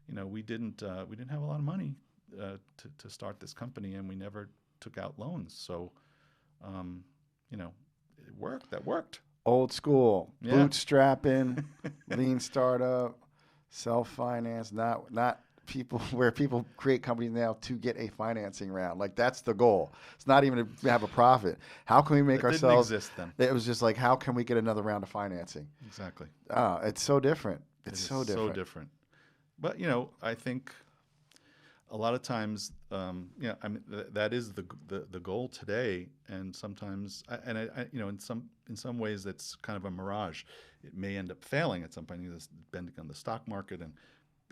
we didn't have a lot of money to start this company, and we never took out loans. So, it worked. That worked. Old school, Yeah. bootstrapping, lean startup, self-finance, not people where people create companies now to get a financing round. Like, that's the goal. It's not even to have a profit. How can we make That ourselves? didn't exist then. It was just like, how can we get another round of financing? Exactly. It's so different. It is so different. So different. But I think a lot of times, that is the goal today. And sometimes, in some ways, that's kind of a mirage. It may end up failing at some point, depending on the stock market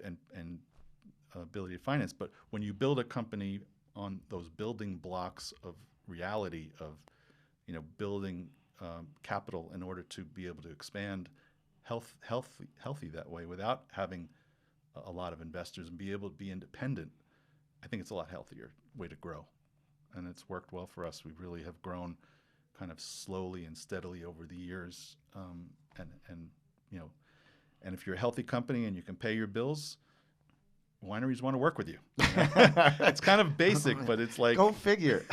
and ability to finance. But when you build a company on those building blocks of reality of, building capital in order to be able to expand healthy that way without having a lot of investors and be able to be independent, I think it's a lot healthier way to grow. And it's worked well for us. We really have grown kind of slowly and steadily over the years. And if you're a healthy company and you can pay your bills, wineries want to work with you. It's kind of basic, but it's like, go figure.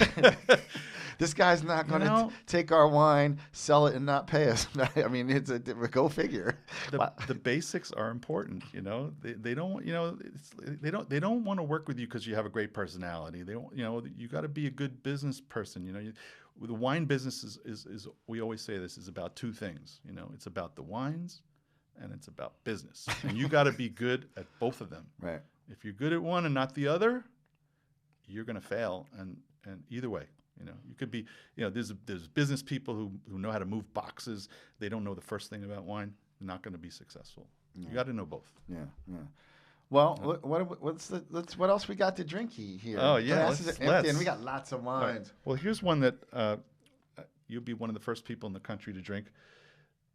This guy's not going to take our wine, sell it, and not pay us. I mean, it's a go figure. The basics are important. They don't. They don't want to work with you because you have a great personality. They don't. You got to be a good business person. The wine business is we always say this is about two things. It's about the wines, and it's about business. And you got to be good at both of them. Right. If you're good at one and not the other, you're going to fail. And either way. You could be, there's business people who know how to move boxes. They don't know the first thing about wine. They're not going to be successful. You got to know both. Yeah. Well, what else we got to drink here? Oh yeah, Glasses are empty, and we got lots of wines. Right. Well, here's one that you'll be one of the first people in the country to drink.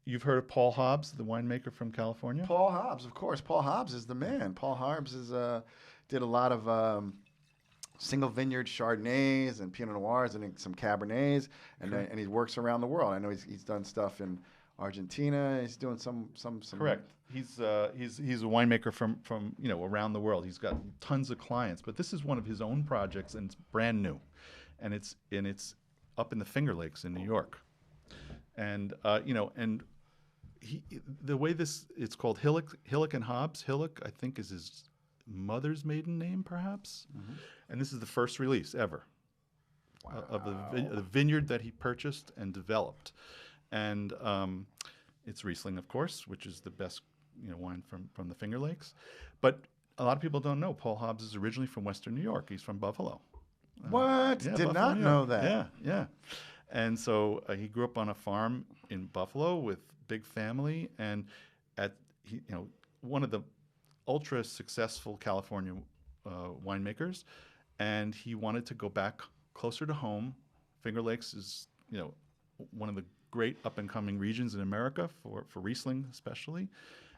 You've heard of Paul Hobbs, the winemaker from California? Paul Hobbs, of course. Paul Hobbs is the man. Paul Hobbs did a lot of single vineyard Chardonnays and Pinot Noirs and some Cabernets, and he works around the world. I know he's done stuff in Argentina. He's doing some. Correct. He's a winemaker from around the world. He's got tons of clients, but this is one of his own projects, and it's brand new, and it's up in the Finger Lakes in New York, and the way it's called Hillock and Hobbs. Hillock, I think, is his mother's maiden name, perhaps. Mm-hmm. And this is the first release ever of the vineyard that he purchased and developed. And it's Riesling, of course, which is the best wine from the Finger Lakes. But a lot of people don't know Paul Hobbs is originally from Western New York. He's from Buffalo. What? Did Buffalo, not know that. Yeah. And so he grew up on a farm in Buffalo with big family, and one of the ultra successful California winemakers, and he wanted to go back closer to home. Finger Lakes is one of the great up and coming regions in America for Riesling especially,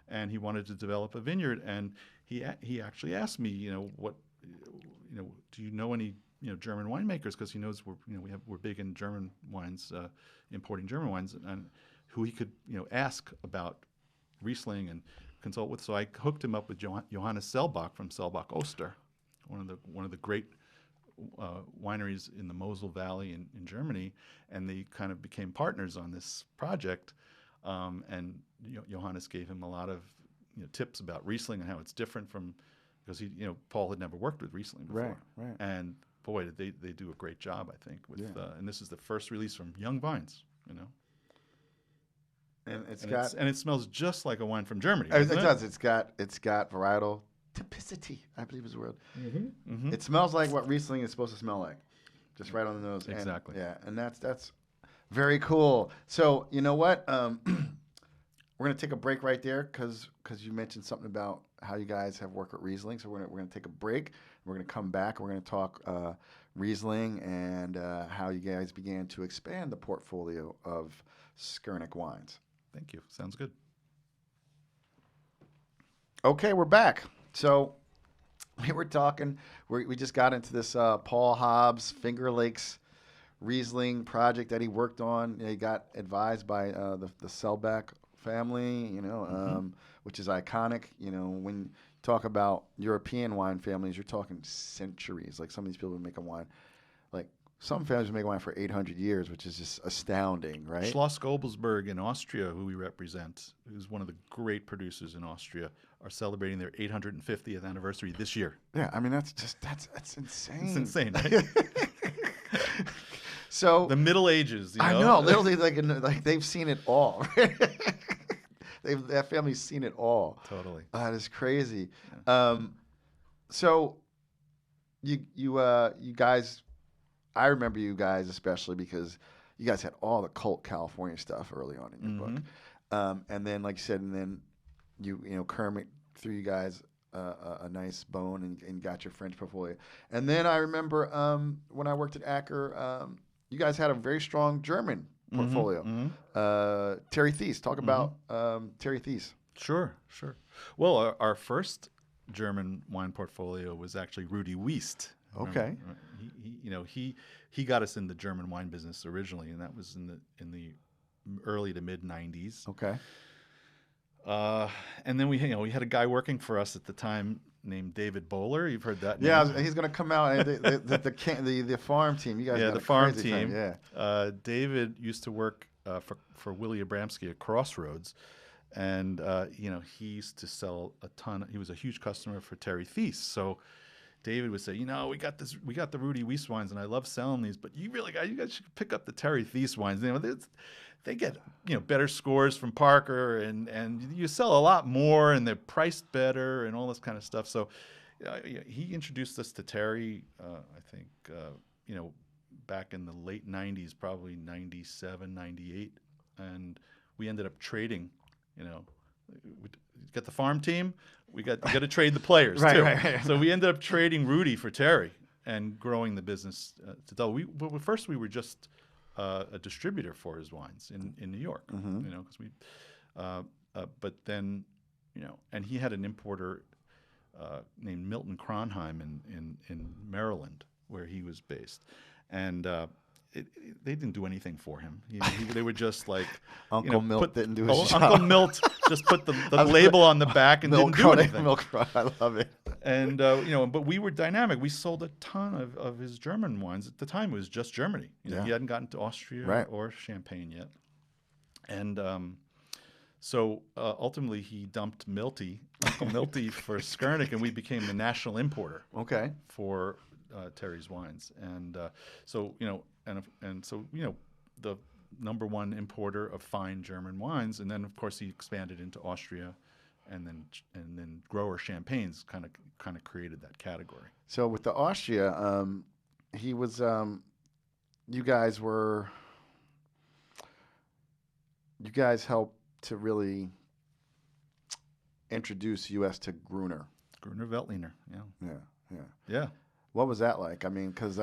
and he wanted to develop a vineyard. And he actually asked me, do you know any German winemakers, because he knows we're big in German wines, importing German wines, and who he could ask about Riesling and consult with. So I hooked him up with Johannes Selbach from Selbach Oster, one of the great wineries in the Mosel Valley in Germany, and they kind of became partners on this project. And Johannes gave him a lot of tips about Riesling and how it's different from, because Paul had never worked with Riesling before, right. And boy, did they do a great job, I think. With and this is the first release from Young Vines, And it smells just like a wine from Germany. It does. It's got varietal typicity, I believe is the word. Mm-hmm. Mm-hmm. It smells like what Riesling is supposed to smell like, just right on the nose. Exactly. And that's very cool. So you know what? We're gonna take a break right there because you mentioned something about how you guys have worked with Riesling. So we're gonna take a break. We're gonna come back. We're gonna talk Riesling and how you guys began to expand the portfolio of Skurnik wines. Thank you. Sounds good. Okay, we're back. So we were talking. We just got into this Paul Hobbs Finger Lakes Riesling project that he worked on. He got advised by the Selbach family, which is iconic. When you talk about European wine families, you're talking centuries. Like some of these people would make a wine, like some families would make wine for 800 years, which is just astounding, right? Schloss Gobelsberg in Austria, who we represent, who's one of the great producers in Austria, are celebrating their 850th anniversary this year. Yeah, I mean that's insane. It's insane, right? So the Middle Ages, I know, literally, like they've seen it all. That family's seen it all. Totally. That is crazy. Yeah. So you guys, I remember you guys especially because you guys had all the cult California stuff early on in your book, and then like you said, and then Kermit threw you guys a nice bone and got your French portfolio. And then I remember when I worked at Acker, you guys had a very strong German portfolio. Terry Thies. Talk about Terry Thies. Sure. Well, our first German wine portfolio was actually Rudy Wiest. Okay. He got us in the German wine business originally, and that was in the early to mid '90s. Okay. And then we had a guy working for us at the time named David Bowler. You've heard that name? Yeah, he's going to come out. The farm team. You guys got the a farm crazy team. Time. Yeah. David used to work for Willie Abramsky at Crossroads, and he used to sell a ton. He was a huge customer for Terry Thies. So David would say, we got the Rudy Wiest wines, and I love selling these, but you guys should pick up the Terry Thies wines. They get better scores from Parker, and you sell a lot more, and they're priced better, and all this kind of stuff. So he introduced us to Terry. I think back in the late '90s, probably '97, '98, and we ended up trading. We got the farm team. You got to trade the players too. Right. So we ended up trading Rudy for Terry and growing the business to double. First we were just a distributor for his wines in New York, because we, but then, and he had an importer named Milton Kronheim in Maryland, where he was based, and they didn't do anything for him. They were just like Uncle Milt didn't do his job. Uncle Milt just put the label on the back and didn't do anything. I love it. And but we were dynamic. We sold a ton of his German wines. At the time, it was just Germany. He hadn't gotten to Austria or Champagne yet. And so ultimately, he dumped Uncle Milty for Skurnik, and we became the national importer. Okay. For Terry's wines, and so the number one importer of fine German wines, and then of course he expanded into Austria, and then grower champagnes kind of created that category. So with the Austria, he was you guys were you guys helped to really introduce U.S. to Gruner. Gruner Veltliner. Yeah. Yeah, yeah. Yeah. What was that like? Because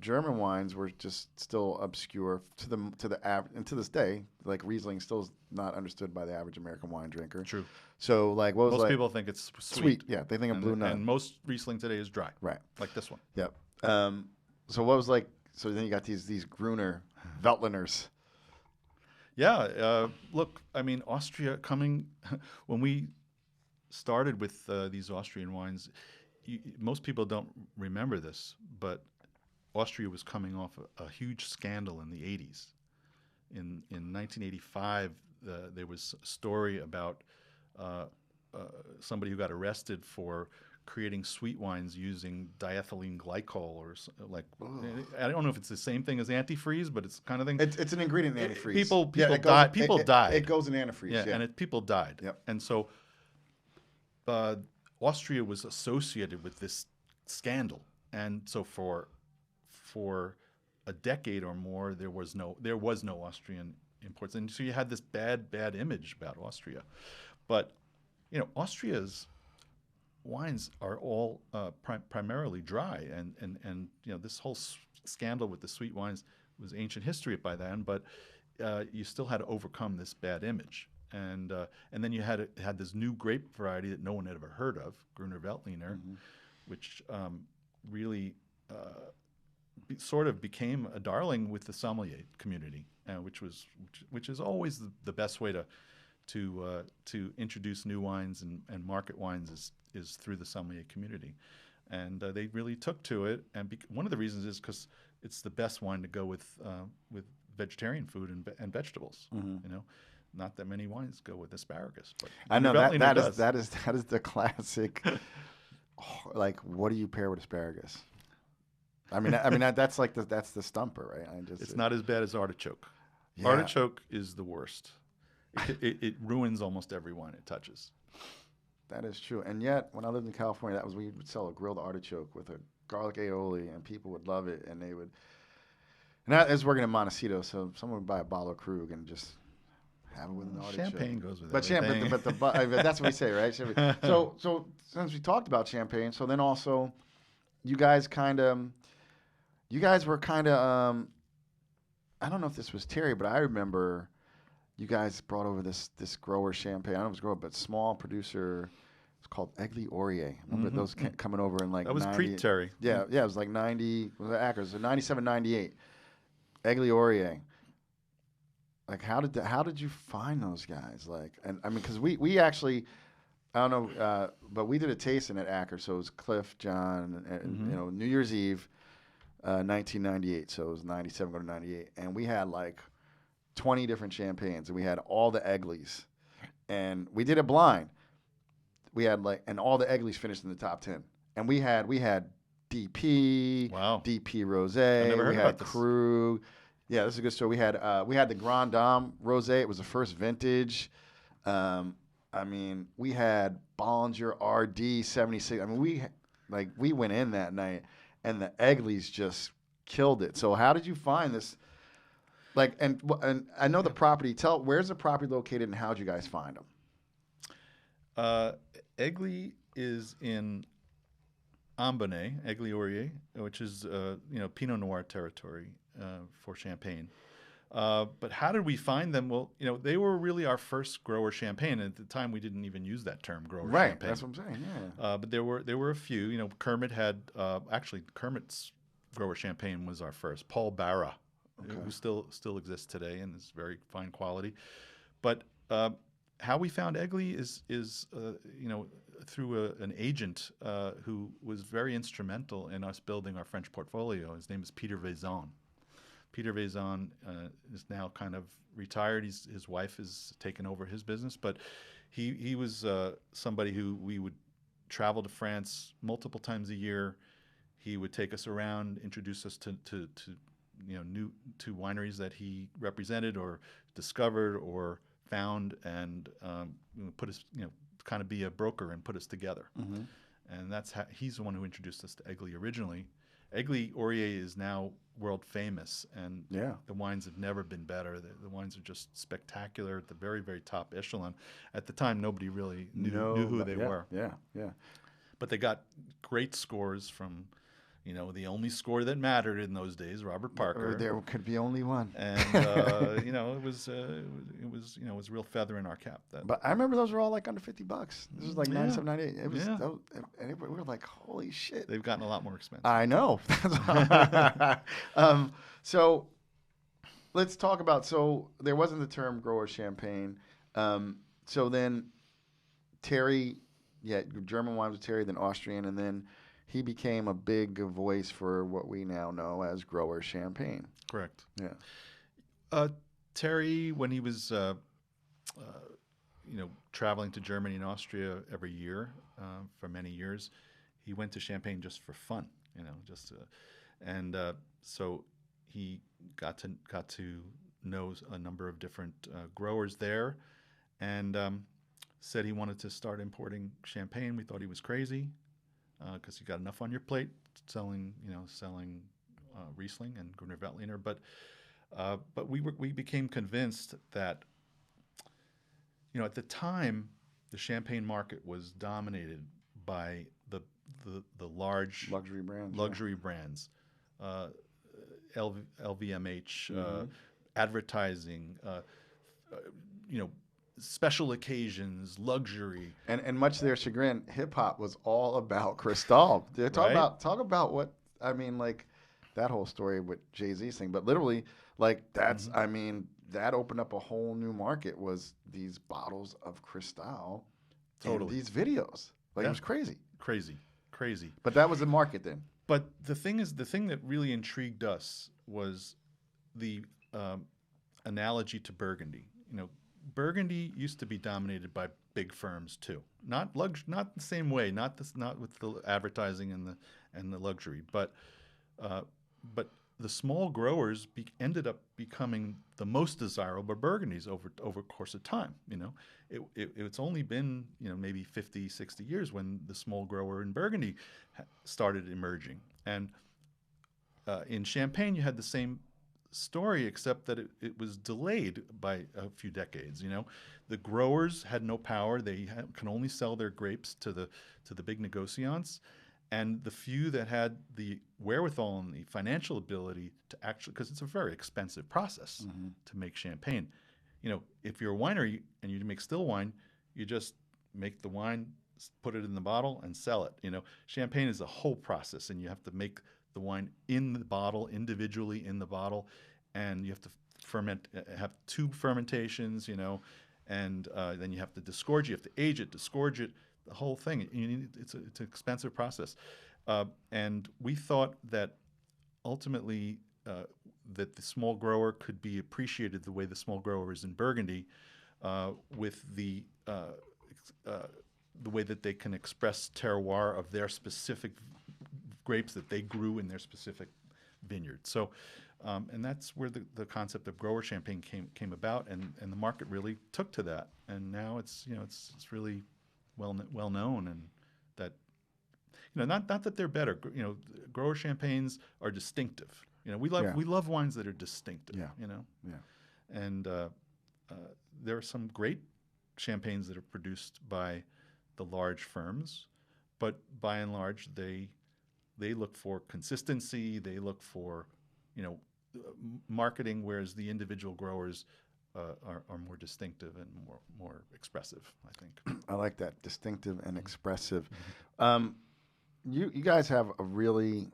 German wines were just still obscure to the average, and to this day, like Riesling still is not understood by the average American wine drinker. True. So like, what was Most like people think it's sweet? Yeah, they think of Blue Nun. And most Riesling today is dry. Right. Like this one. Yep. So what was like? So then you got these Gruner Veltliners. Yeah. Look, I mean, Austria coming when we started with these Austrian wines. Most people don't remember this, but Austria was coming off a huge scandal in the 80s. In 1985, there was a story about somebody who got arrested for creating sweet wines using diethylene glycol or like I don't know if it's the same thing as antifreeze, but it's kind of thing. It's an ingredient in antifreeze. People died. People died. It goes in antifreeze. Yeah, yeah. and people died. Yep. And so Austria was associated with this scandal, and so for a decade or more there was no Austrian imports, and so you had this bad image about Austria. But Austria's wines are all primarily dry, and this whole scandal with the sweet wines was ancient history by then, but you still had to overcome this bad image. And then you had this new grape variety that no one had ever heard of, Gruner Veltliner, which really sort of became a darling with the sommelier community, which is always the best way to introduce new wines and market wines is through the sommelier community. And they really took to it, and one of the reasons is because it's the best wine to go with vegetarian food and vegetables. Not that many wines go with asparagus, but I know that is the classic. Like, what do you pair with asparagus? I mean that's like that's the stumper, right? It's not as bad as artichoke. Yeah. Artichoke is the worst. It ruins almost every wine it touches. That is true. And yet, when I lived in California, we would sell a grilled artichoke with a garlic aioli, and people would love it, and they would. And I was working in Montecito, so someone would buy a bottle of Krug and just have it with an artichoke. Champagne goes with everything. But that's what we say, right? So since we talked about champagne, so then also, you guys were kind of. I don't know if this was Terry, but I remember you guys brought over this grower champagne. I don't know if it was grower, but small producer. It's called Egli Aurier. Remember those coming over in like that was 90, pre-Terry. Yeah, it was like 90. Was it Acres? So 97, 98. Egli Aurier. Like, how did you find those guys? Like, and I mean, because we actually, I don't know, but we did a tasting at Acker. So it was Cliff, John, and New Year's Eve, 1998. So it was 97 going to 98, and we had like 20 different champagnes, and we had all the Eglis, and we did it blind. We had and all the Eglis finished in the top 10, and we had DP, wow, DP Rosé, we had Krug. Yeah, this is a good story. We had the Grand Dame Rosé. It was the first vintage. I mean, we had Bollinger RD 76. I mean, we went in that night, and the Eglis just killed it. So how did you find this? Like, and I know the property. Where's the property located, and how'd you guys find them? Egli is in Ambonnet, Egli Aurier, which is Pinot Noir territory for Champagne. But how did we find them? Well, they were really our first grower champagne. At the time, we didn't even use that term, grower champagne. Right, that's what I'm saying. Yeah. But there were a few. Kermit had actually Kermit's grower champagne was our first. Paul Barra, who still exists today and is very fine quality. But how we found Egli is through an agent who was very instrumental in us building our French portfolio. His name is Peter Vaison. Peter Vaison is now kind of retired. His wife has taken over his business, but he was somebody who we would travel to France multiple times a year. He would take us around, introduce us to wineries that he represented or discovered or found, and put us kind of be a broker and put us together. And that's how he's the one who introduced us to Egli originally. Aigle Aurier is now world famous, and Yeah. the wines have never been better. The wines are just spectacular at the very, very top echelon. At the time, nobody really knew who they yeah, were, yeah. but they got great scores from, the only score that mattered in those days, Robert Or Parker. there could be only one. And it was it was a real feather in our cap. That But I remember those were all like under $50. This was like Yeah. 97, 98. It was, Yeah. and we were like, holy shit. they've gotten a lot more expensive. I know. So let's talk about. So there wasn't the term grower champagne. So then Terry, German wines with Terry, then Austrian, and then he became a big voice for what we now know as grower champagne. Correct. Yeah. Terry, when he was traveling to Germany and Austria every year for many years, he went to Champagne just for fun, so he got to know a number of different growers there, and said he wanted to start importing champagne. We thought he was crazy because you got enough on your plate selling Riesling and Gruner Veltliner, but we became convinced that at the time the champagne market was dominated by the large luxury brands, LVMH, advertising, special occasions, luxury, and much to their chagrin, hip hop was all about Cristal. Talk about what I mean, like that whole story with Jay-Z's thing. But literally, like that's I mean, that opened up a whole new market. Was these bottles of Cristal, totally, these videos, it was crazy. But that was the market then. But the thing that really intrigued us was the analogy to Burgundy. Burgundy used to be dominated by big firms too. Not the same way. Not with the advertising and the luxury. But the small growers ended up becoming the most desirable Burgundies over a course of time. It's only been maybe 50, 60 years when the small grower in Burgundy started emerging. And in Champagne, you had the same story, except that it was delayed by a few decades. The growers had no power; they can only sell their grapes to the big negociants, and the few that had the wherewithal and the financial ability to actually, because it's a very expensive process to make champagne. If you're a winery and you make still wine, you just make the wine, put it in the bottle, and sell it. Champagne is a whole process, and you have to make the wine in the bottle, individually in the bottle, and you have to have 2 fermentations, and then you have to disgorge. You have to age it, disgorge it, the whole thing. It's an expensive process, and we thought that ultimately that the small grower could be appreciated the way the small grower is in Burgundy, with the way that they can express terroir of their specific grapes that they grew in their specific vineyard. So, and that's where the concept of grower champagne came about, and the market really took to that. And now it's really well known, and that not that they're better. Grower champagnes are distinctive. We love wines that are distinctive. And there are some great champagnes that are produced by the large firms, but by and large they look for consistency. They look for, marketing, whereas the individual growers are more distinctive and more expressive, I think. I like that, distinctive and expressive. You guys have a really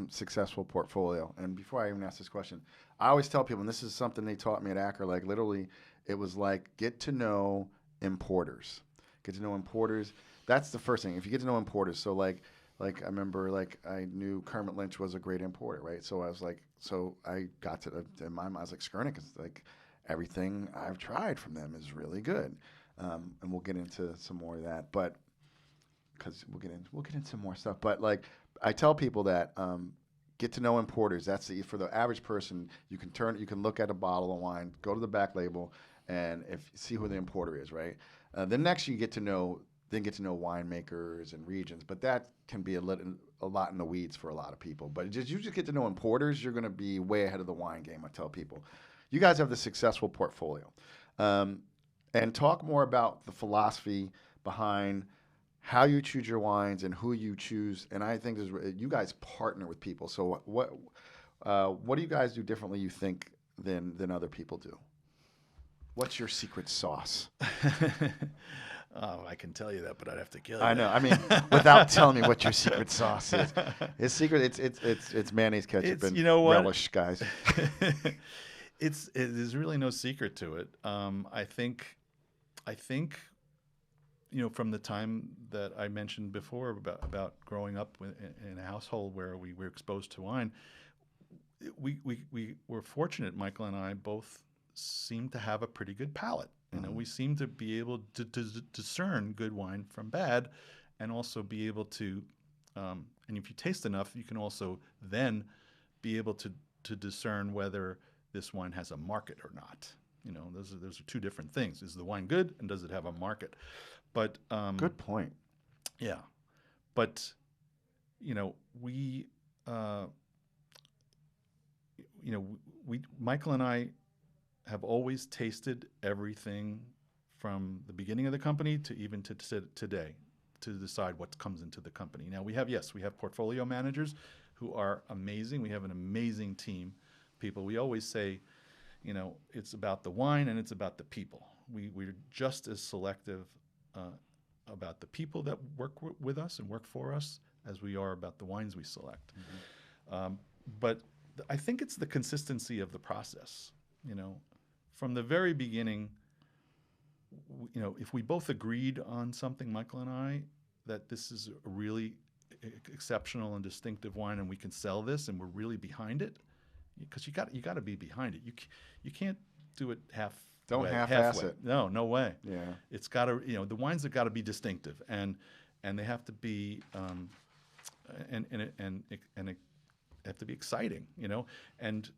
successful portfolio. And before I even ask this question, I always tell people, and this is something they taught me at Acker, like literally, it was like get to know importers. Get to know importers. That's the first thing. If you get to know importers, so like I remember, I knew Kermit Lynch was a great importer, right? So I was like, I got to in my mind, I was like, Skurnik is like everything I've tried from them is really good, and we'll get into some more of that, but because we'll get into some more stuff. But I tell people that get to know importers. That's for the average person. You can look at a bottle of wine, go to the back label, and see who the importer is, right? Then next you get to know then get to know winemakers and regions. But that can be a lot in the weeds for a lot of people. But you just get to know importers, you're going to be way ahead of the wine game. I tell people, you guys have the successful portfolio, and talk more about the philosophy behind how you choose your wines and who you choose. And I think you guys partner with people. So what do you guys do differently, you think, than other people do? What's your secret sauce? Oh, I can tell you that, but I'd have to kill you. I know. I mean, without telling me what your secret sauce is, his secret it's mayonnaise, ketchup, and relish, guys. There's really no secret to it. I think, from the time that I mentioned before about growing up in a household where we were exposed to wine, we were fortunate. Michael and I both seemed to have a pretty good palate. We seem to be able to discern good wine from bad, and also be able to, and if you taste enough, you can also then be able to discern whether this wine has a market or not. Those are two different things. Is the wine good, and does it have a market? But good point. Yeah, but Michael and I have always tasted everything from the beginning of the company to even to today to decide what comes into the company. Now we have portfolio managers who are amazing. We have an amazing team, people. We always say, it's about the wine and it's about the people. We're just as selective about the people that work with us and work for us as we are about the wines we select. But I think it's the consistency of the process. From the very beginning, if we both agreed on something, Michael and I, that this is a really exceptional and distinctive wine, and we can sell this, and we're really behind it, because you got to be behind it. You can't do it halfway. Don't half-ass it. No way. Yeah. It's got to, the wines have got to be distinctive, and they have to be, and it have to be exciting, and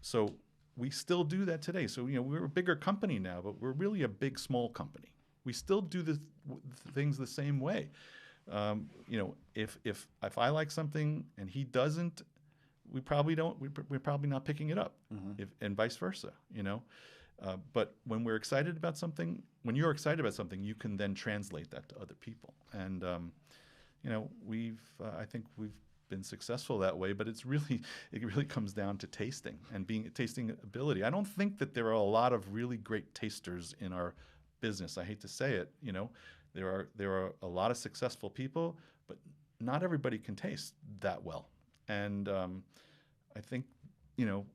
so we still do that today. So we're a bigger company now, but we're really a big small company. We still do the things the same way. If I like something and he doesn't, we probably don't. We're probably not picking it up, and vice versa. But when we're excited about something, when you're excited about something, you can then translate that to other people. And I think we've been successful that way. But it really comes down to tasting and tasting ability. I don't think that there are a lot of really great tasters in our business. I hate to say it. There are a lot of successful people, but not everybody can taste that well. And I think I'm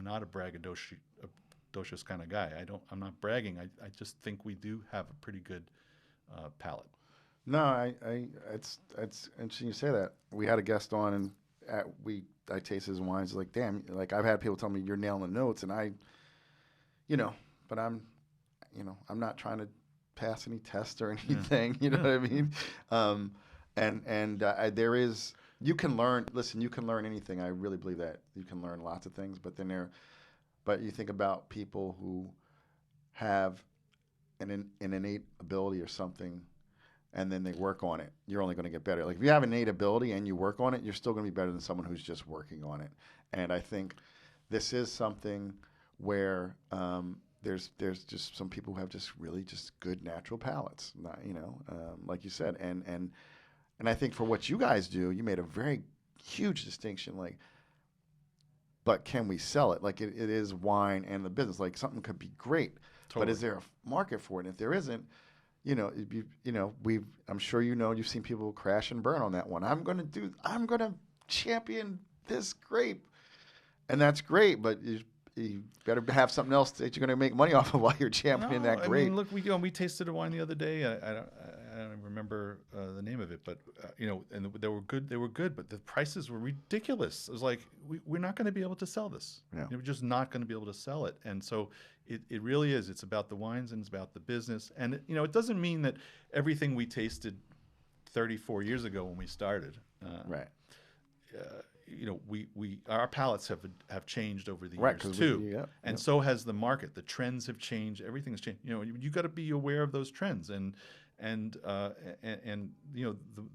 not a braggadocious kind of guy. I'm not bragging. I just think we do have a pretty good palate. No, it's interesting you say that. We had a guest on, and I tasted his wines. Like, damn, like I've had people tell me you're nailing the notes, and but I'm not trying to pass any tests or anything. You know what I mean? There is. You can learn. Listen, you can learn anything. I really believe that you can learn lots of things. But you think about people who have an innate ability or something, and then they work on it. You're only going to get better. Like if you have an innate ability and you work on it, you're still going to be better than someone who's just working on it. And I think this is something where there's just some people who have just really just good natural palates. Like you said, and I think for what you guys do, you made a very huge distinction. Like, but can we sell it? Like it is wine and the business. Like something could be great, totally. But is there a market for it? And if there isn't, I'm sure you've seen people crash and burn on that one. I'm gonna champion this grape, and that's great. But you better have something else that you're going to make money off of while you're championing that grape. I mean, look, we tasted a wine the other day. I don't remember the name of it, but and they were good. They were good, but the prices were ridiculous. It was like we're not going to be able to sell this. Yeah. We're just not going to be able to sell it. And so it really is. It's about the wines and it's about the business. And it doesn't mean that everything we tasted 34 years ago when we started. Right. our palates have changed over the Right, years 'cause too, yeah, and yeah. so has the market. The trends have changed. Everything's changed. You got to be aware of those trends, and the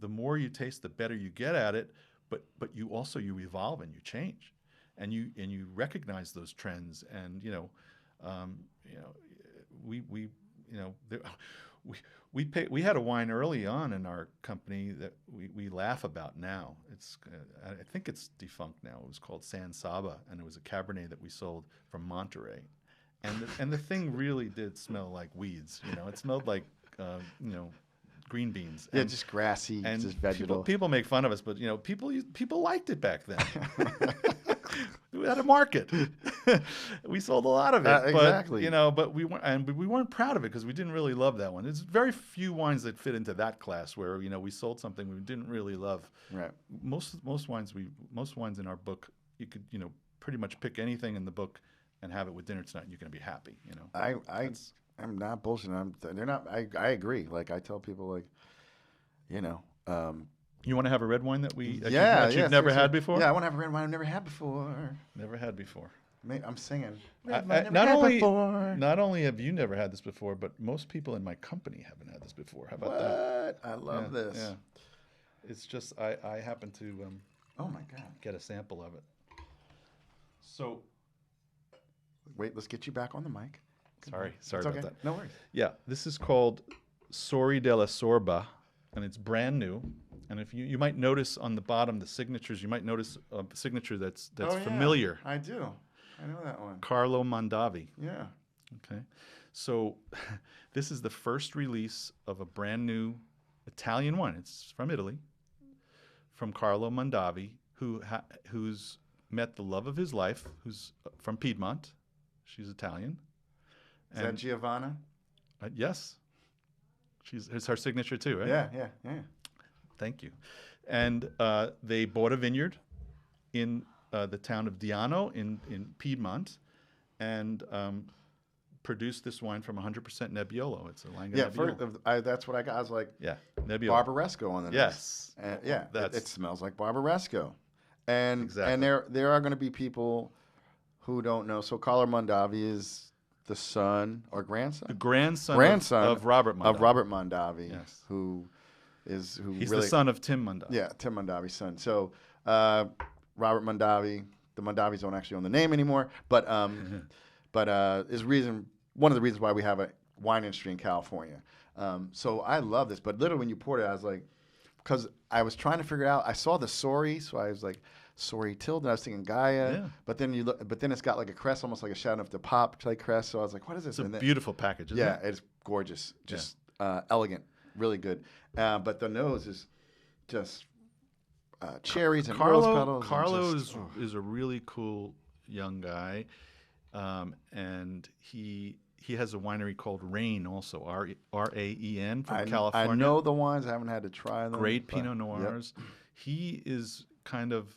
more you taste, the better you get at it. But you also you evolve and you change, and you recognize those trends, and we there, we had a wine early on in our company that we laugh about now. I think it's defunct now. It was called San Saba, and it was a Cabernet that we sold from Monterey, and the thing really did smell like weeds. It smelled like green beans. Yeah, just grassy, And just vegetal. people make fun of us, but people liked it back then. We had a market. We sold a lot of it, exactly. but we weren't proud of it because we didn't really love that one. There's very few wines that fit into that class where we sold something we didn't really love. Right. Most wines in our book, you could pretty much pick anything in the book and have it with dinner tonight, and you're going to be happy. I'm not bullshitting. They're not. I agree. Like I tell people, like, You want to have a red wine that you've never had before? Yeah, I want to have a red wine I've never had before. Never had before. I'm singing. Not only have you never had this before, but most people in my company haven't had this before. How about that? I love this. Yeah. It's just I happen to Oh my God. get a sample of it. So Wait, let's get you back on the mic. sorry It's about okay. that. No worries. Yeah, this is called Sori della Sorba, and it's brand new. And if you might notice on the bottom the signatures, you might notice a signature that's Oh, yeah, familiar. I do. I know that one. Carlo Mondavi. Yeah. Okay, so this is the first release of a brand new Italian wine. It's from Italy, from Carlo Mondavi, who's met the love of his life, who's from Piedmont. She's Italian. Is that Giovanna? Yes, it's her signature too, right? Yeah. Thank you. And they bought a vineyard in the town of Diano in Piedmont, and produced this wine from 100% Nebbiolo. It's a Langhe Nebbiolo. That's what I got. I was like, Yeah, Nebbiolo. Barbaresco on the nose. Yes. And yeah, That's- it smells like Barbaresco. And Exactly. and there are going to be people who don't know. So Carlo Mondavi is the son or grandson? The grandson of Robert Mondavi. Of Robert Mondavi, Yes. who He's really, the son of Tim Mondavi. Yeah, Tim Mondavi's son. So Robert Mondavi, the Mondavis don't actually own the name anymore, but is one of the reasons why we have a wine industry in California. So I love this, but literally when you poured it, I was like, because I was trying to figure out. I saw the Sori, so I was like, Sori tilde, and I was thinking Gaia. Yeah. But then it's got like a crest, almost like a Shadow of the Pop type crest. So I was like, what is this? It's a beautiful package, isn't it? It's gorgeous, just elegant, really good. But the nose is just cherries and rose petals. Carlo is a really cool young guy, and he has a winery called Rain, also Raen from California. I know the wines. I haven't had to try them. Great Pinot Noirs. Yep. He is kind of.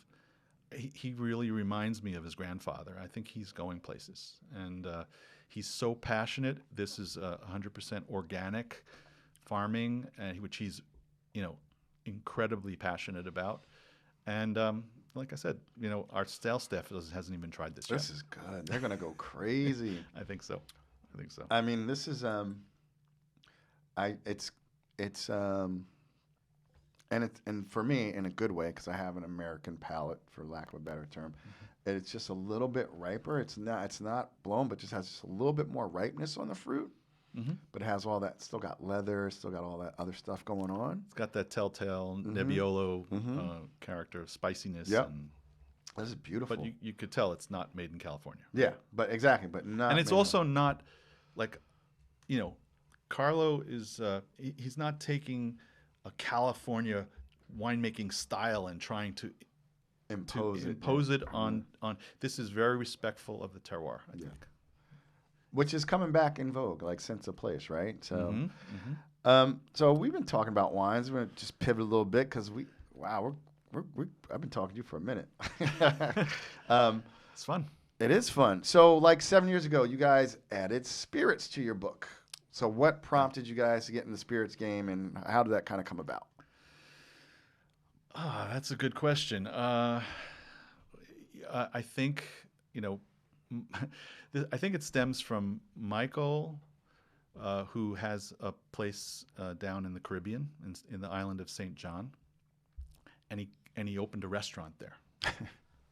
He really reminds me of his grandfather. I think he's going places, and he's so passionate. This is 100% organic farming, which he's, incredibly passionate about. And like I said, our sales staff hasn't even tried this yet. This is good. They're gonna go crazy. I think so. I mean, this is and for me in a good way, because I have an American palate, for lack of a better term. Mm-hmm. It's just a little bit riper. It's not blown, but just has just a little bit more ripeness on the fruit. Mm-hmm. But it has all that. Still got leather. Still got all that other stuff going on. It's got that telltale Nebbiolo character of spiciness. Yeah, this is beautiful. But you could tell it's not made in California. Yeah, but exactly, but not. And it's also not like, Carlo is he's not taking a California winemaking style and trying to impose it on. This is very respectful of the terroir, I think. Which is coming back in vogue, like Sense of Place, right? So, so we've been talking about wines. We're gonna just pivot a little bit because I've been talking to you for a minute. It's fun. It is fun. So, like 7 years ago, you guys added spirits to your book. So, what prompted you guys to get in the spirits game, and how did that kind of come about? That's a good question. I think, I think it stems from Michael, who has a place down in the Caribbean, in the island of St. John, and he opened a restaurant there,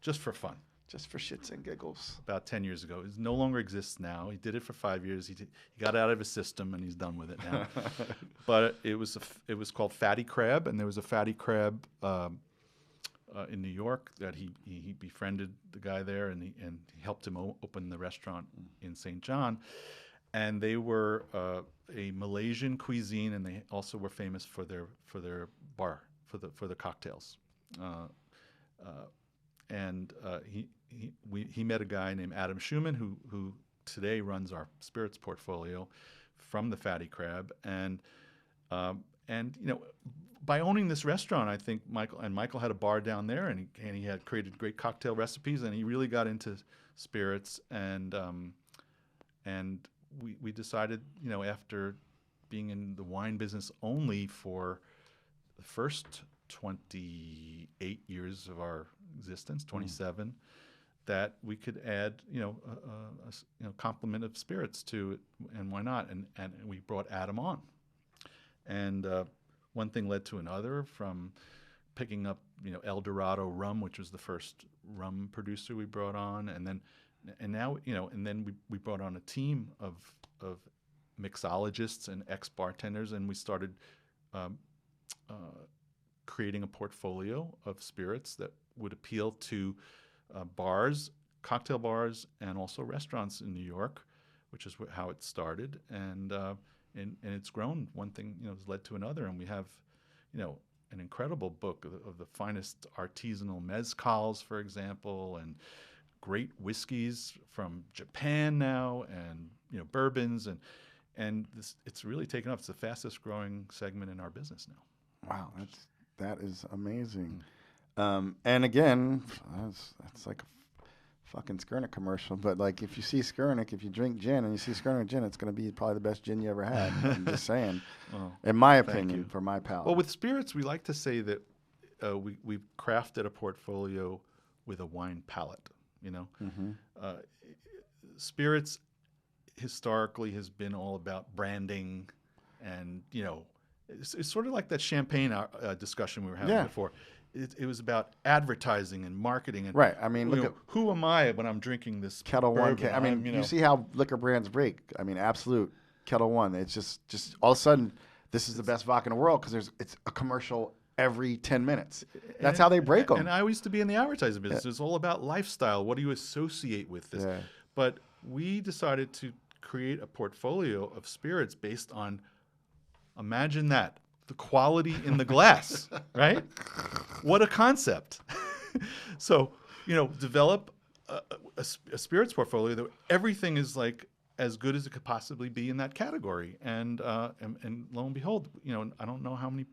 just for fun. Just for shits and giggles. About 10 years ago. It no longer exists now. He did it for 5 years. He got out of his system, and he's done with it now. But it was called Fatty Crab, and there was a Fatty Crab in New York that he befriended the guy there, and he helped him open the restaurant in St. John. And they were a Malaysian cuisine, and they also were famous for their bar, for the cocktails. He met a guy named Adam Schumann who today runs our spirits portfolio from the Fatty Crab, and by owning this restaurant, I think Michael had a bar down there, and he had created great cocktail recipes, and he really got into spirits, and we decided, after being in the wine business only for the first 28 years of our existence, 27, that we could add, a complement of spirits to it, and why not? And we brought Adam on, and one thing led to another, from picking up, El Dorado rum, which was the first rum producer we brought on, and then we brought on a team of mixologists and ex-bartenders, and we started creating a portfolio of spirits that would appeal to bars, cocktail bars, and also restaurants in New York, which is how it started. And it's grown. One thing has led to another, and we have an incredible book of the finest artisanal mezcals, for example, and great whiskeys from Japan now, and bourbons, and it's really taken off. It's the fastest growing segment in our business now. Wow, that is amazing. And again, that's like a fucking Skurnik commercial. But like, if you see Skurnik, if you drink gin and you see Skurnik gin, it's going to be probably the best gin you ever had. I'm just saying, in my opinion, for my palate. Well, with spirits, we like to say that we've crafted a portfolio with a wine palate. Spirits historically has been all about branding, and it's sort of like that champagne discussion we were having before. It was about advertising and marketing, and right. I mean, look at who am I when I'm drinking this Kettle One. bourbon? I mean, you see how liquor brands break. I mean, Absolute, Kettle One. It's just all of a sudden, this is the best vodka in the world because it's a commercial every 10 minutes. That's how they break them. And I used to be in the advertising business. It's all about lifestyle. What do you associate with this? Yeah. But we decided to create a portfolio of spirits based on, imagine that, the quality in the glass, right? What a concept. So, develop a spirits portfolio that everything is like as good as it could possibly be in that category. And lo and behold, I don't know how many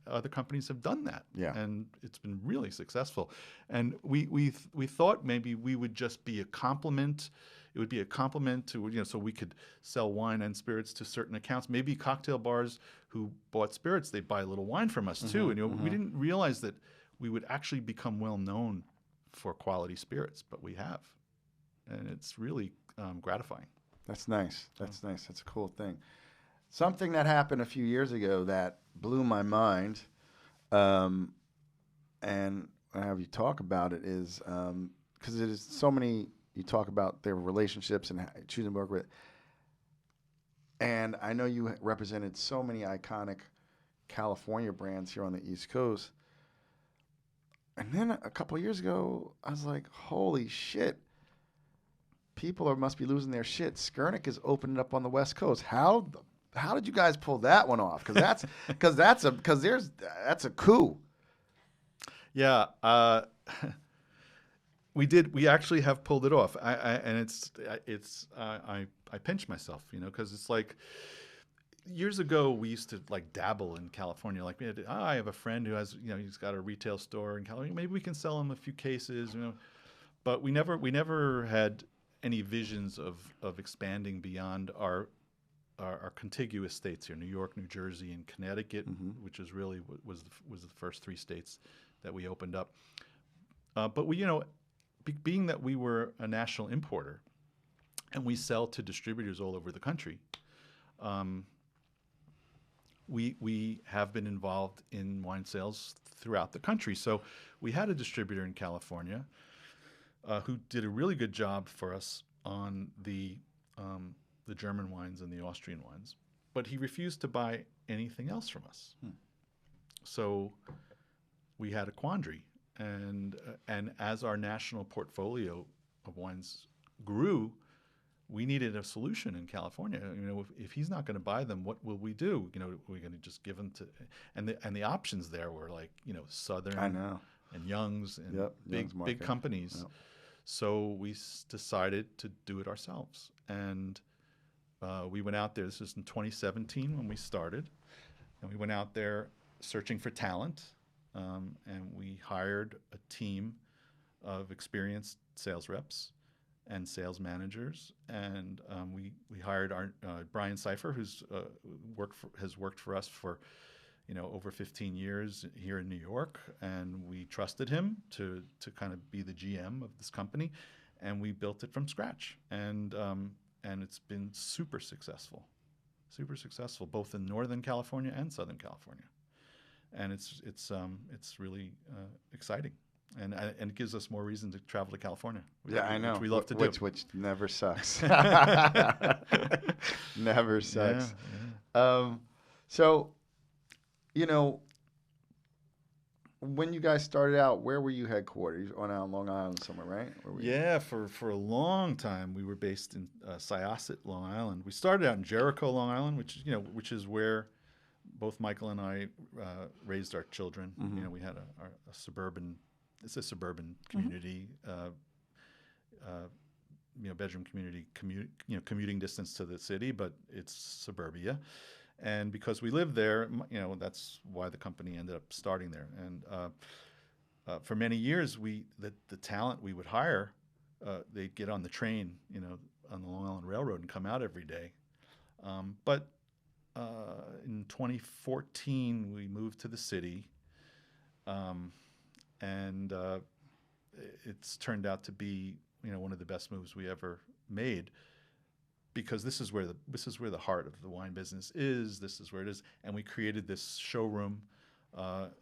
other companies have done that. Yeah. And it's been really successful. And we thought maybe we would just be a complement. It would be a complement to, so we could sell wine and spirits to certain accounts. Maybe cocktail bars who bought spirits, they buy a little wine from us too. And we didn't realize that we would actually become well known for quality spirits, but we have. And it's really gratifying. That's nice. That's nice. That's a cool thing. Something that happened a few years ago that blew my mind, and I have you talk about it, is because it is so many. You talk about their relationships and choosing to work with. And I know you represented so many iconic California brands here on the East Coast. And then a couple of years ago, I was like, holy shit. People must be losing their shit. Skurnik is opening up on the West Coast. How did you guys pull that one off? Because that's a coup. Yeah. We did. We actually have pulled it off. I pinch myself, because it's like years ago we used to like dabble in California. Like I have a friend who has, he's got a retail store in California. Maybe we can sell him a few cases, But we never had any visions of expanding beyond our contiguous states here: New York, New Jersey, and Connecticut, which is really was the first three states that we opened up. But we, being that we were a national importer and we sell to distributors all over the country, we have been involved in wine sales throughout the country. So we had a distributor in California who did a really good job for us on the German wines and the Austrian wines, but he refused to buy anything else from us. So we had a quandary, and as our national portfolio of wines grew, we needed a solution in California. You know, if he's not going to buy them, what will we do? You know, we're going to just give them to, and the options there were like, you know, Southern and Young's and big companies. Yep. So we decided to do it ourselves, and we went out there. This was in 2017 when we started, and we went out there searching for talent, and we hired a team of experienced sales reps and sales managers, and we hired our Brian Seifer, who's has worked for us for, you know, over 15 years here in New York, and we trusted him to kind of be the GM of this company, and we built it from scratch, and it's been super successful, both in Northern California and Southern California, and it's really exciting. And it gives us more reason to travel to California. I know. Which we love to do. Which never sucks. Never sucks. Yeah. So, you know, when you guys started out, where were you headquartered? On Long Island somewhere, right? Yeah, for a long time we were based in Syosset, Long Island. We started out in Jericho, Long Island, which is where both Michael and I raised our children. Mm-hmm. You know, we had a suburban. It's a suburban community, bedroom community, commuting distance to the city, but it's suburbia. And because we lived there, you know, that's why the company ended up starting there. And for many years, the talent we would hire, they'd get on the train, you know, on the Long Island Railroad and come out every day. But in 2014, we moved to the city. And it's turned out to be, you know, one of the best moves we ever made, because this is where the heart of the wine business is. This is where it is, and we created this showroom,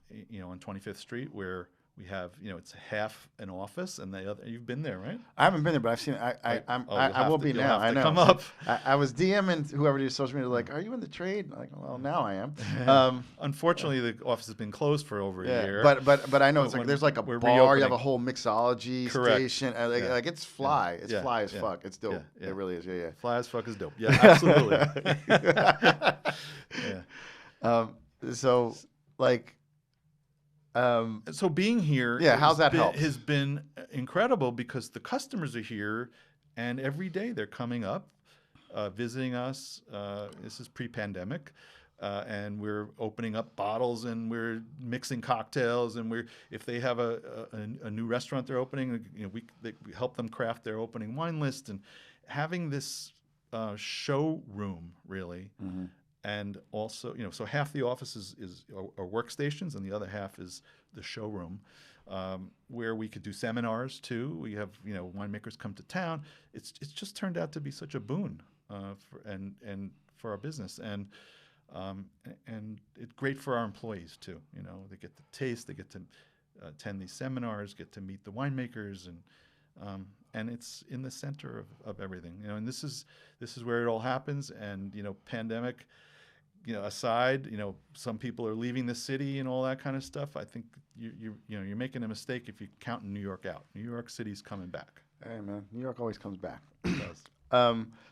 you know, on 25th Street, where we have, you know, it's half an office, and the other. You've been there, right? I haven't been there, but I've seen it. I will be now. I know. Come up. I was DMing whoever did social media, like, "Are you in the trade?" I'm like, well, now I am. Unfortunately, the office has been closed for over a year. But I know it's like there's like a bar. Reopening. You have a whole mixology station. Like it's fly. It's fly as fuck. It's dope. It really is. Yeah. Fly as fuck is dope. Yeah, absolutely. So like. So being here, how's that helped? Has been incredible, because the customers are here, and every day they're coming up, visiting us. This is pre-pandemic, and we're opening up bottles, and we're mixing cocktails, and if they have a new restaurant they're opening, you know, we help them craft their opening wine list, and having this showroom really. Mm-hmm. And also, you know, so half the office are workstations, and the other half is the showroom, where we could do seminars too. We have, you know, winemakers come to town. It's just turned out to be such a boon for our business, and it's great for our employees too. You know, they get to taste, they get to attend these seminars, get to meet the winemakers, and it's in the center of everything. You know, and this is where it all happens. And, you know, pandemic, you know, aside, you know, some people are leaving the city and all that kind of stuff. I think you're making a mistake if you count New York out. New York City's coming back. Hey man, New York always comes back. It does.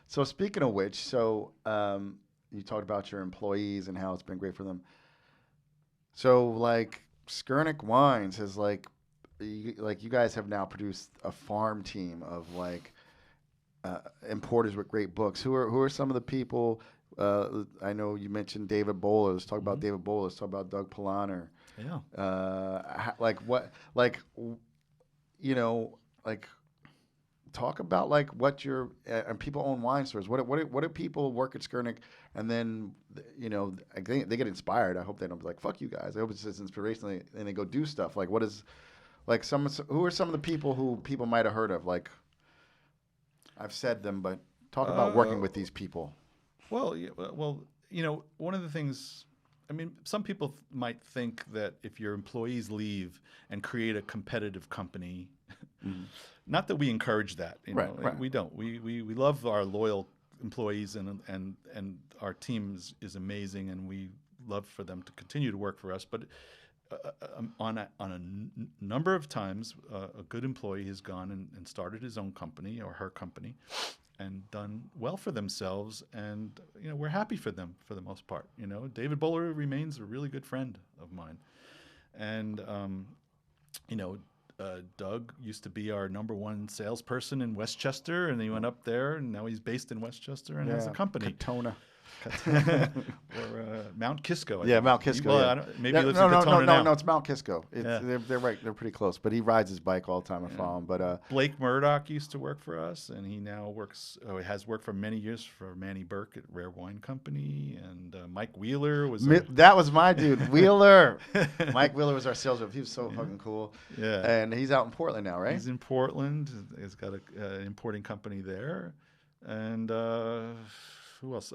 So speaking of which, you talked about your employees and how it's been great for them. So like Skurnik Wines has you guys have now produced a farm team of importers with great books. Who are some of the people? I know you mentioned David Bowler. Let's talk about David Bowler. Let's talk about Doug Polaner. Yeah. Talk about what your and people own wine stores. What do people work at Skurnik, and then, you know, they get inspired. I hope they don't be like, fuck you guys. I hope it's just inspirational and they go do stuff. Like what Like who are some of the people who people might have heard of? Like I've said them, but talk about working with these people. Well, one of the things, I mean, some people might think that if your employees leave and create a competitive company, not that we encourage that, Right. we don't. We love our loyal employees, and our team is amazing, and we love for them to continue to work for us. But on a number of times, a good employee has gone and started his own company or her company, and done well for themselves, and we're happy for them for the most part. David Bowler remains a really good friend of mine, and Doug used to be our number one salesperson in Westchester, and he went up there, and now he's based in Westchester and has a company. Katona. Or Mount Kisco. I think. Mount Kisco. Maybe he lives in Katona now. No, it's Mount Kisco. They're right. They're pretty close. But he rides his bike all the time. I follow him. But Blake Murdoch used to work for us, and he now has worked for many years for Manny Burke at Rare Wine Company, and Mike Wheeler was. That was my dude, Wheeler. Mike Wheeler was our sales rep. He was so fucking cool. Yeah. And he's out in Portland now, right? He's in Portland. He's got an importing company there, and who else?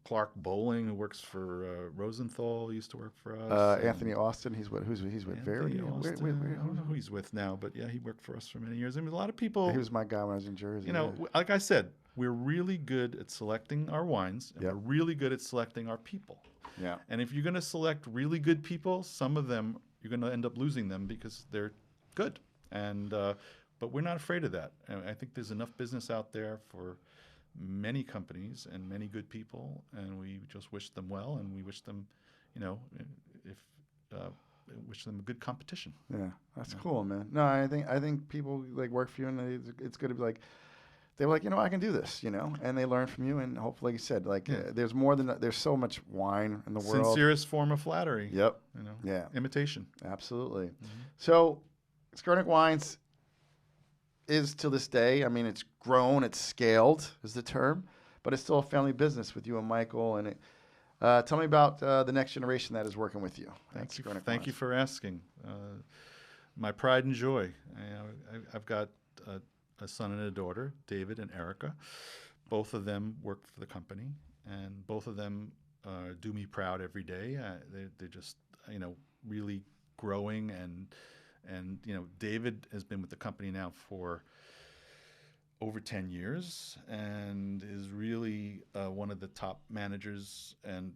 Clark Bowling, who works for Rosenthal, used to work for us. Anthony Austin, he's with Verity. I don't know who he's with now, but yeah, he worked for us for many years. I mean, a lot of people. He was my guy when I was in Jersey. Like I said, we're really good at selecting our wines, and we're really good at selecting our people. Yeah. And if you're going to select really good people, some of them you're going to end up losing them because they're good. And but we're not afraid of that. And I think there's enough business out there for many companies and many good people, and we just wish them well, and we wish them, wish them a good competition. Yeah, that's cool, man. No, I think people like work for you, and it's good to be like, they're like, I can do this, and they learn from you, and hopefully, like you said, like there's more than there's so much wine in the world. Sincerest form of flattery. Yep. Imitation. Absolutely. Mm-hmm. So, Skurnik Wines is to this day, I mean, it's grown, it's scaled is the term, but it's still a family business with you and Michael. And tell me about the next generation that is working with you. Thank you for asking. My pride and joy. I've got a son and a daughter, David and Erica. Both of them work for the company, and both of them do me proud every day. They're just, really growing, and David has been with the company now for over 10 years and is really one of the top managers. And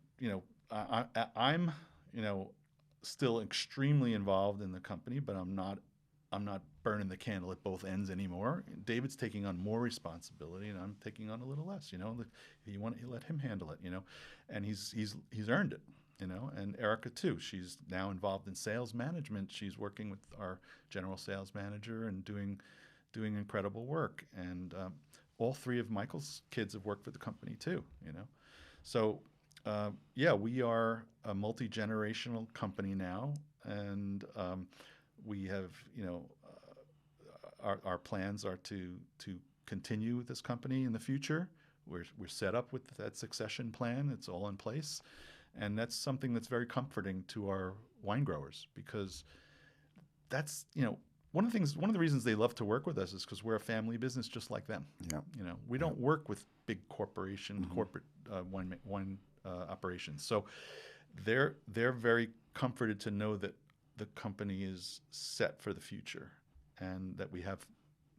I'm still extremely involved in the company, but I'm not burning the candle at both ends anymore. David's taking on more responsibility, and I'm taking on a little less. You want to let him handle it. And he's earned it. And Erica too. She's now involved in sales management. She's working with our general sales manager and doing incredible work. And all three of Michael's kids have worked for the company too. So we are a multi-generational company now, and we have our plans are to continue with this company in the future. We're set up with that succession plan. It's all in place. And that's something that's very comforting to our wine growers, because that's, one of the reasons they love to work with us is because we're a family business just like them. Yeah. We don't work with big corporate wine operations. So they're very comforted to know that the company is set for the future, and that we have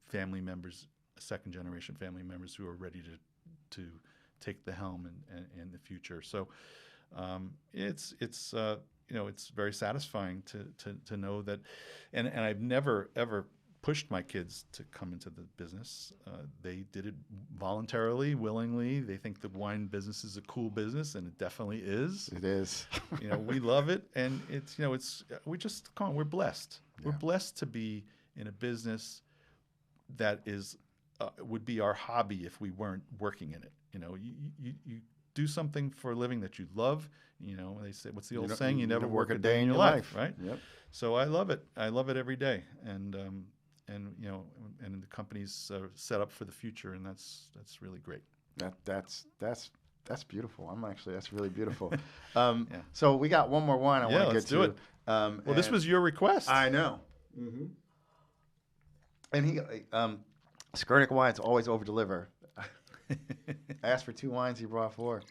family members, second generation family members, who are ready to take the helm in the future. So it's very satisfying to know that, and I've never ever pushed my kids to come into the business. They did it voluntarily, willingly. They think the wine business is a cool business, and it definitely is. It is. We love it, and we're blessed. Yeah. We're blessed to be in a business that is would be our hobby if we weren't working in it. You do something for a living that you love. They say, what's the old saying? You never work a day in your life, right? Yep. So I love it. I love it every day, and the company's set up for the future, and that's really great. That's That's beautiful. That's really beautiful. Yeah. So we got one more wine I want to get let's to. do it. Well, this was your request. I know. And Skurnik Wines always over deliver. I asked for 2 wines, he brought 4.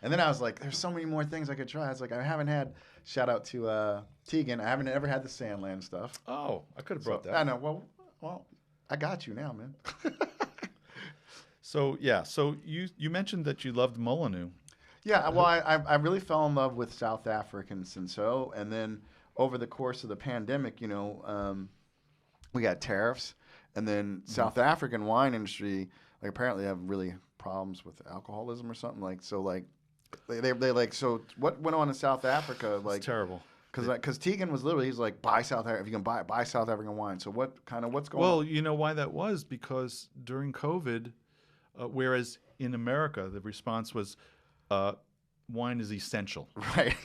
And then I was like, there's so many more things I could try. I was like, I haven't had, shout out to Tegan, I haven't ever had the Sandland stuff. Oh, I could have brought that. I know. Well, I got you now, man. So you mentioned that you loved Molyneux. Yeah, well, I really fell in love with South African Cinsault, and then over the course of the pandemic, we got tariffs, and then South African wine industry, like apparently have really problems with alcoholism or something like. So like, they like, so what went on in South Africa? Like, It's terrible. Because Tegan was literally, he's like, buy South Africa, if you can buy South African wine. So what's going on? Well, you know why that was? Because during COVID, whereas in America the response was, wine is essential. Right.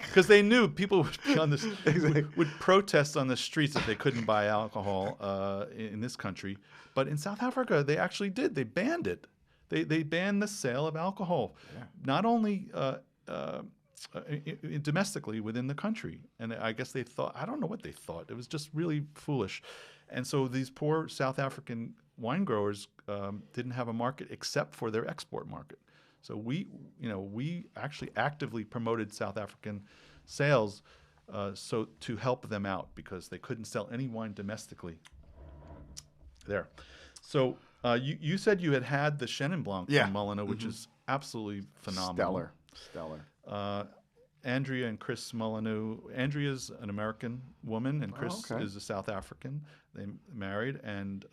Because they knew people would be on this Exactly. would protest on the streets if they couldn't buy alcohol in this country. But in South Africa, they actually did. They banned it. They banned the sale of alcohol, not only domestically within the country. And I guess they thought, I don't know what they thought. It was just really foolish. And so these poor South African wine growers didn't have a market except for their export market. So we actually actively promoted South African sales so to help them out because they couldn't sell any wine domestically there. So you said you had the Chenin Blanc from Molyneux, which is absolutely phenomenal. Stellar. Andrea and Chris Molyneux. Andrea's an American woman, and Chris is a South African. They married and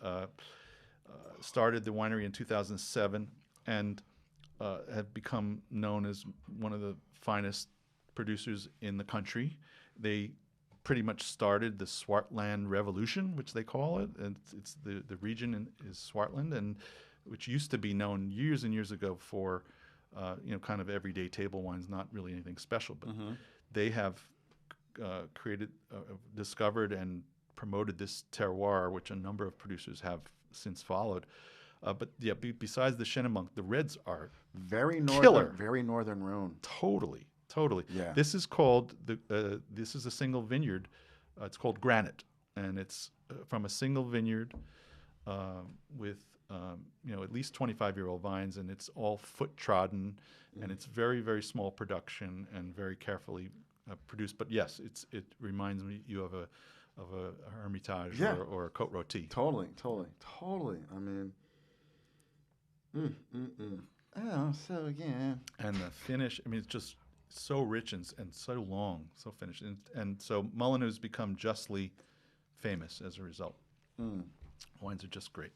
started the winery in 2007 and have become known as one of the finest producers in the country. They pretty much started the Swartland Revolution, which they call it. And it's the region is Swartland, and which used to be known years and years ago for kind of everyday table wines, not really anything special. But they have discovered and promoted this terroir, which a number of producers have since followed. But yeah, besides the Chenin Blanc, the reds are very northern, killer. Very northern Rhone. Totally. Yeah. This is called this is a single vineyard. It's called Granite, and it's from a single vineyard with at least 25-year-old vines, and it's all foot trodden, and it's very, very small production and very carefully produced. But yes, it reminds me of a Hermitage or a Côte Rôtie. Totally. I mean. Oh, so yeah. And the finish, I mean, it's just so rich and so long, so finished. And so Molyneux's become justly famous as a result. Wines are just great.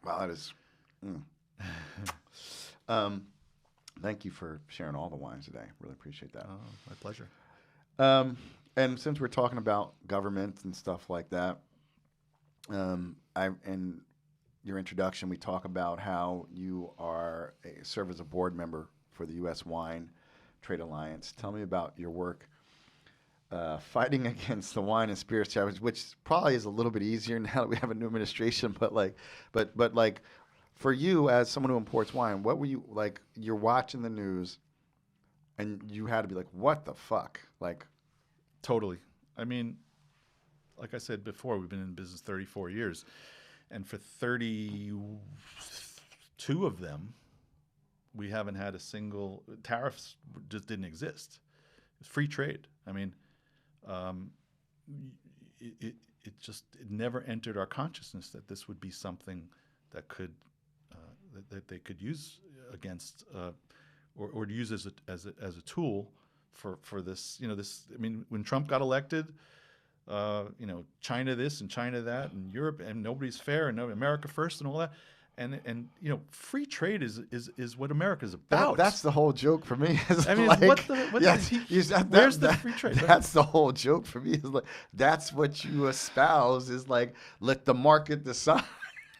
Wow, that is. Thank you for sharing all the wines today. Really appreciate that. Oh, my pleasure. And since we're talking about government and stuff like that, in your introduction, we talk about how you serve as a board member for the U.S. Wine Trade Alliance. Tell me about your work fighting against the wine and spirits challenge, which probably is a little bit easier now that we have a new administration. But for you as someone who imports wine, what were you like? You're watching the news, and you had to be like, "What the fuck?" Like, totally. I mean, like I said before, we've been in business 34 years. And for 32 of them, we haven't had a single tariffs. Just didn't exist. It's free trade. I mean, it never entered our consciousness that this would be something that could that they could use against or use as a tool for this. This. I mean, when Trump got elected. China this and China that and Europe and nobody's fair and America first and all that. And free trade is what America's about. That's the whole joke for me. I mean, where's the free trade? That's the whole joke for me. Is like that's what you espouse is like let the market decide.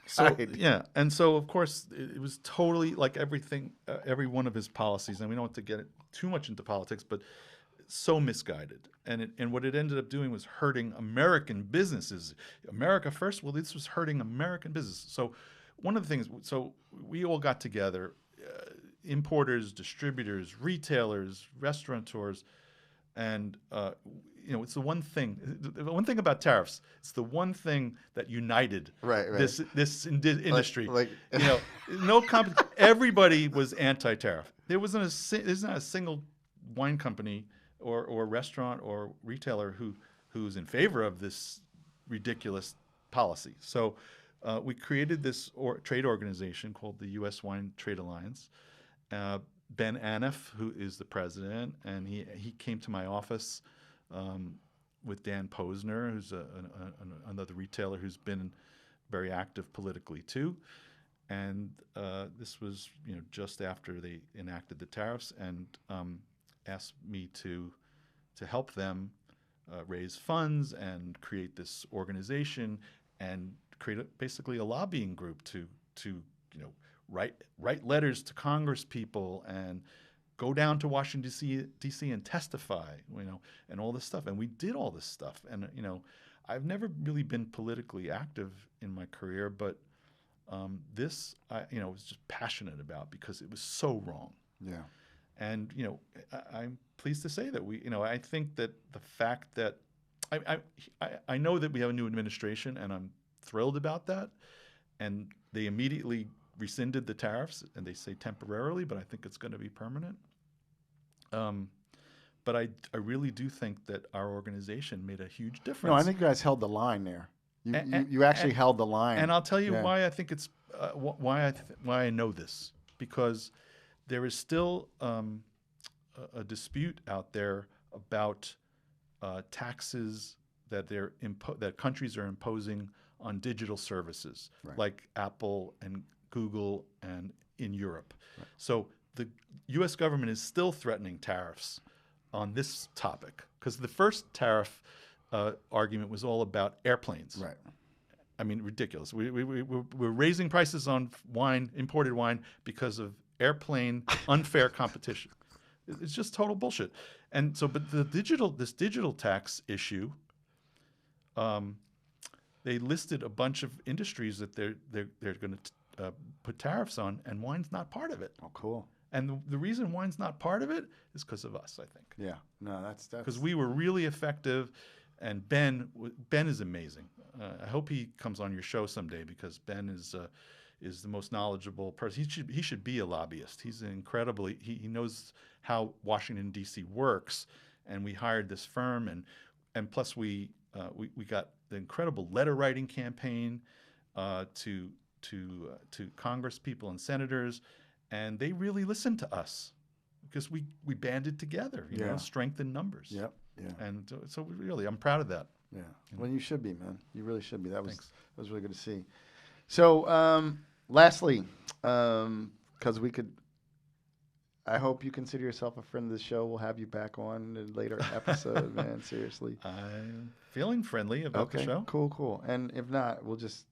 So yeah, and so of course it was totally like everything, every one of his policies, and we don't have to get too much into politics, but so misguided. And what it ended up doing was hurting American businesses. America first. Well, this was hurting American business. So one of the things, so we all got together, importers, distributors, retailers, restaurateurs, and it's the one thing. The one thing about tariffs, it's the one thing that united Right. this industry. Like No everybody was anti-tariff. There's not a single wine company or restaurant or retailer who's in favor of this ridiculous policy. So we created this trade organization called the U.S. Wine Trade Alliance. Ben Aneff, who is the president, and he came to my office with Dan Posner, who's another retailer who's been very active politically too. And this was just after they enacted the tariffs, and asked me to help them raise funds and create this organization and create basically a lobbying group to write letters to Congress people and go down to Washington D.C. and testify, and all this stuff. And we did all this stuff. And I've never really been politically active in my career, but this I was just passionate about because it was so wrong. Yeah. And I'm pleased to say that I think that the fact that I know that we have a new administration, and I'm thrilled about that. And they immediately rescinded the tariffs, and they say temporarily, but I think it's going to be permanent. But I really do think that our organization made a huge difference. No, I think you guys held the line there. You actually held the line. And I'll tell you why I think it's why I know this, because there is still a dispute out there about taxes that that countries are imposing on digital services, like Apple and Google and in Europe. Right. So the U.S. government is still threatening tariffs on this topic, because the first tariff argument was all about airplanes. Right. I mean, ridiculous. We're raising prices on wine, imported wine, because of airplane unfair competition. It's just total bullshit. And so, but this digital tax issue, they listed a bunch of industries that they're going to put tariffs on, and wine's not part of it. Oh, cool. And the reason wine's not part of it is because of us, I think. Yeah. No, that's because we were really effective, and Ben is amazing. I hope he comes on your show someday, because Ben is the most knowledgeable person. He should be a lobbyist. He's incredibly he knows how Washington D.C. works, and we hired this firm, and plus we got the incredible letter writing campaign to Congress people and senators, and they really listened to us because we banded together, strength in numbers. Yep. Yeah. And so really, I'm proud of that. Yeah. Well, you should be, man. You really should be. That was really good to see. So, lastly, because I hope you consider yourself a friend of the show. We'll have you back on in a later episode, man. Seriously. I'm feeling friendly about the show. Cool. And if not, we'll just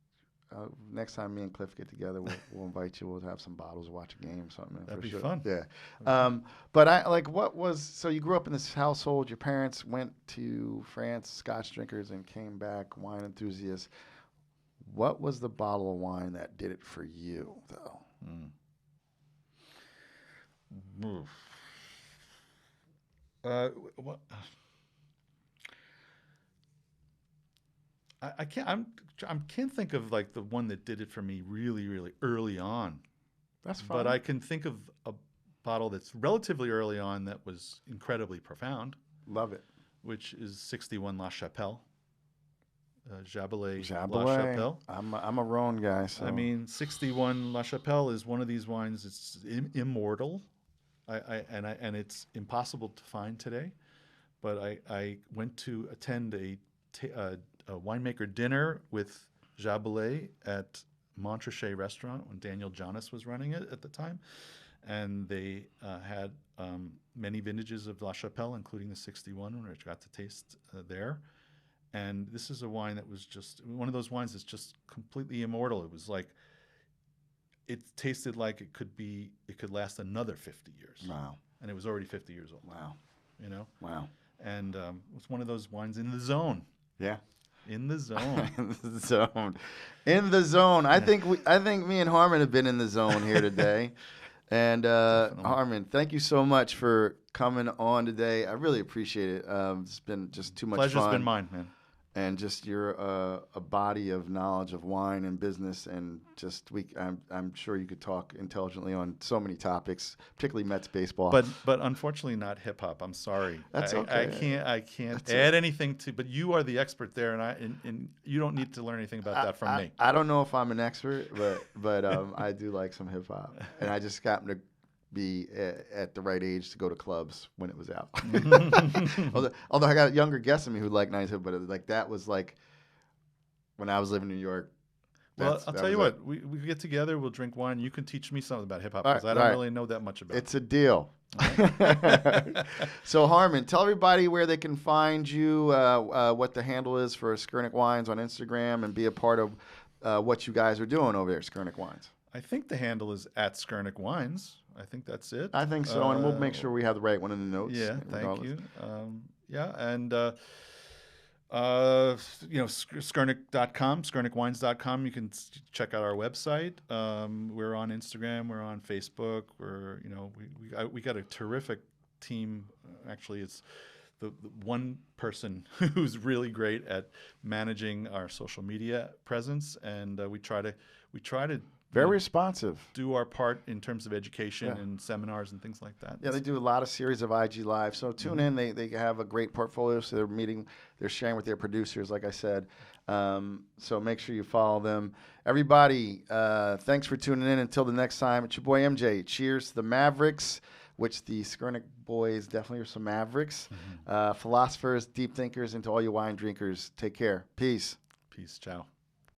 next time me and Cliff get together, we'll invite you. We'll have some bottles, watch a game, something. That'd be fun. Yeah. But so you grew up in this household. Your parents went to France, Scotch drinkers, and came back wine enthusiasts. What was the bottle of wine that did it for you, though? I can't think of like the one that did it for me really, really early on. That's fine. But I can think of a bottle that's relatively early on that was incredibly profound. Love it. Which is 61 La Chapelle. Jabelet La Chapelle. I'm a Rhone guy. So. I mean, 61 La Chapelle is one of these wines. It's immortal, and it's impossible to find today. But I went to attend a winemaker dinner with Jabelet at Montrachet Restaurant when Daniel Jonas was running it at the time, and they had many vintages of La Chapelle, including the 61, which I got to taste there. And this is a wine that was just one of those wines that's just completely immortal. It was like, it tasted like it could last another 50 years. Wow. And it was already 50 years old. Wow. You know? Wow. And it's one of those wines in the zone. Yeah. In the zone. In the zone. In the zone. I think me and Harmon have been in the zone here today. And Harmon, thank you so much for coming on today. I really appreciate it. It's been just too much fun. Pleasure's been mine, man. And just you're a body of knowledge of wine and business, and just I'm sure you could talk intelligently on so many topics, particularly Mets baseball. But unfortunately not hip hop. I'm sorry. That's okay. I can't add anything to. But you are the expert there, and you don't need to learn anything about that from me. I don't know if I'm an expert, but I do like some hip hop, and I just happened to be at the right age to go to clubs when it was out. although I got a younger guest than me who liked 90s hip, but like that was like when I was living in New York. Well, I'll tell you what, we get together, we'll drink wine. You can teach me something about hip hop because I don't really know that much about it. It's a deal. So Harmon, tell everybody where they can find you, what the handle is for Skurnik Wines on Instagram, and be a part of what you guys are doing over there at Skurnik Wines. I think the handle is at Skurnik Wines. I think that's it. I think so, and we'll make sure we have the right one in the notes. Yeah, thank you. And Skurnick.com, SkurnikWines.com. You can check out our website. We're on Instagram. We're on Facebook. We got a terrific team. Actually, it's the one person who's really great at managing our social media presence, and we try to very responsive. Do our part in terms of education and seminars and things like that. Yeah, they do a lot of series of IG Live. So tune in. They have a great portfolio. So they're sharing with their producers, like I said. So make sure you follow them. Everybody, thanks for tuning in. Until the next time, it's your boy MJ. Cheers to the Mavericks, which the Skurnik boys definitely are some Mavericks. Philosophers, deep thinkers, and to all you wine drinkers, take care. Peace. Peace. Ciao.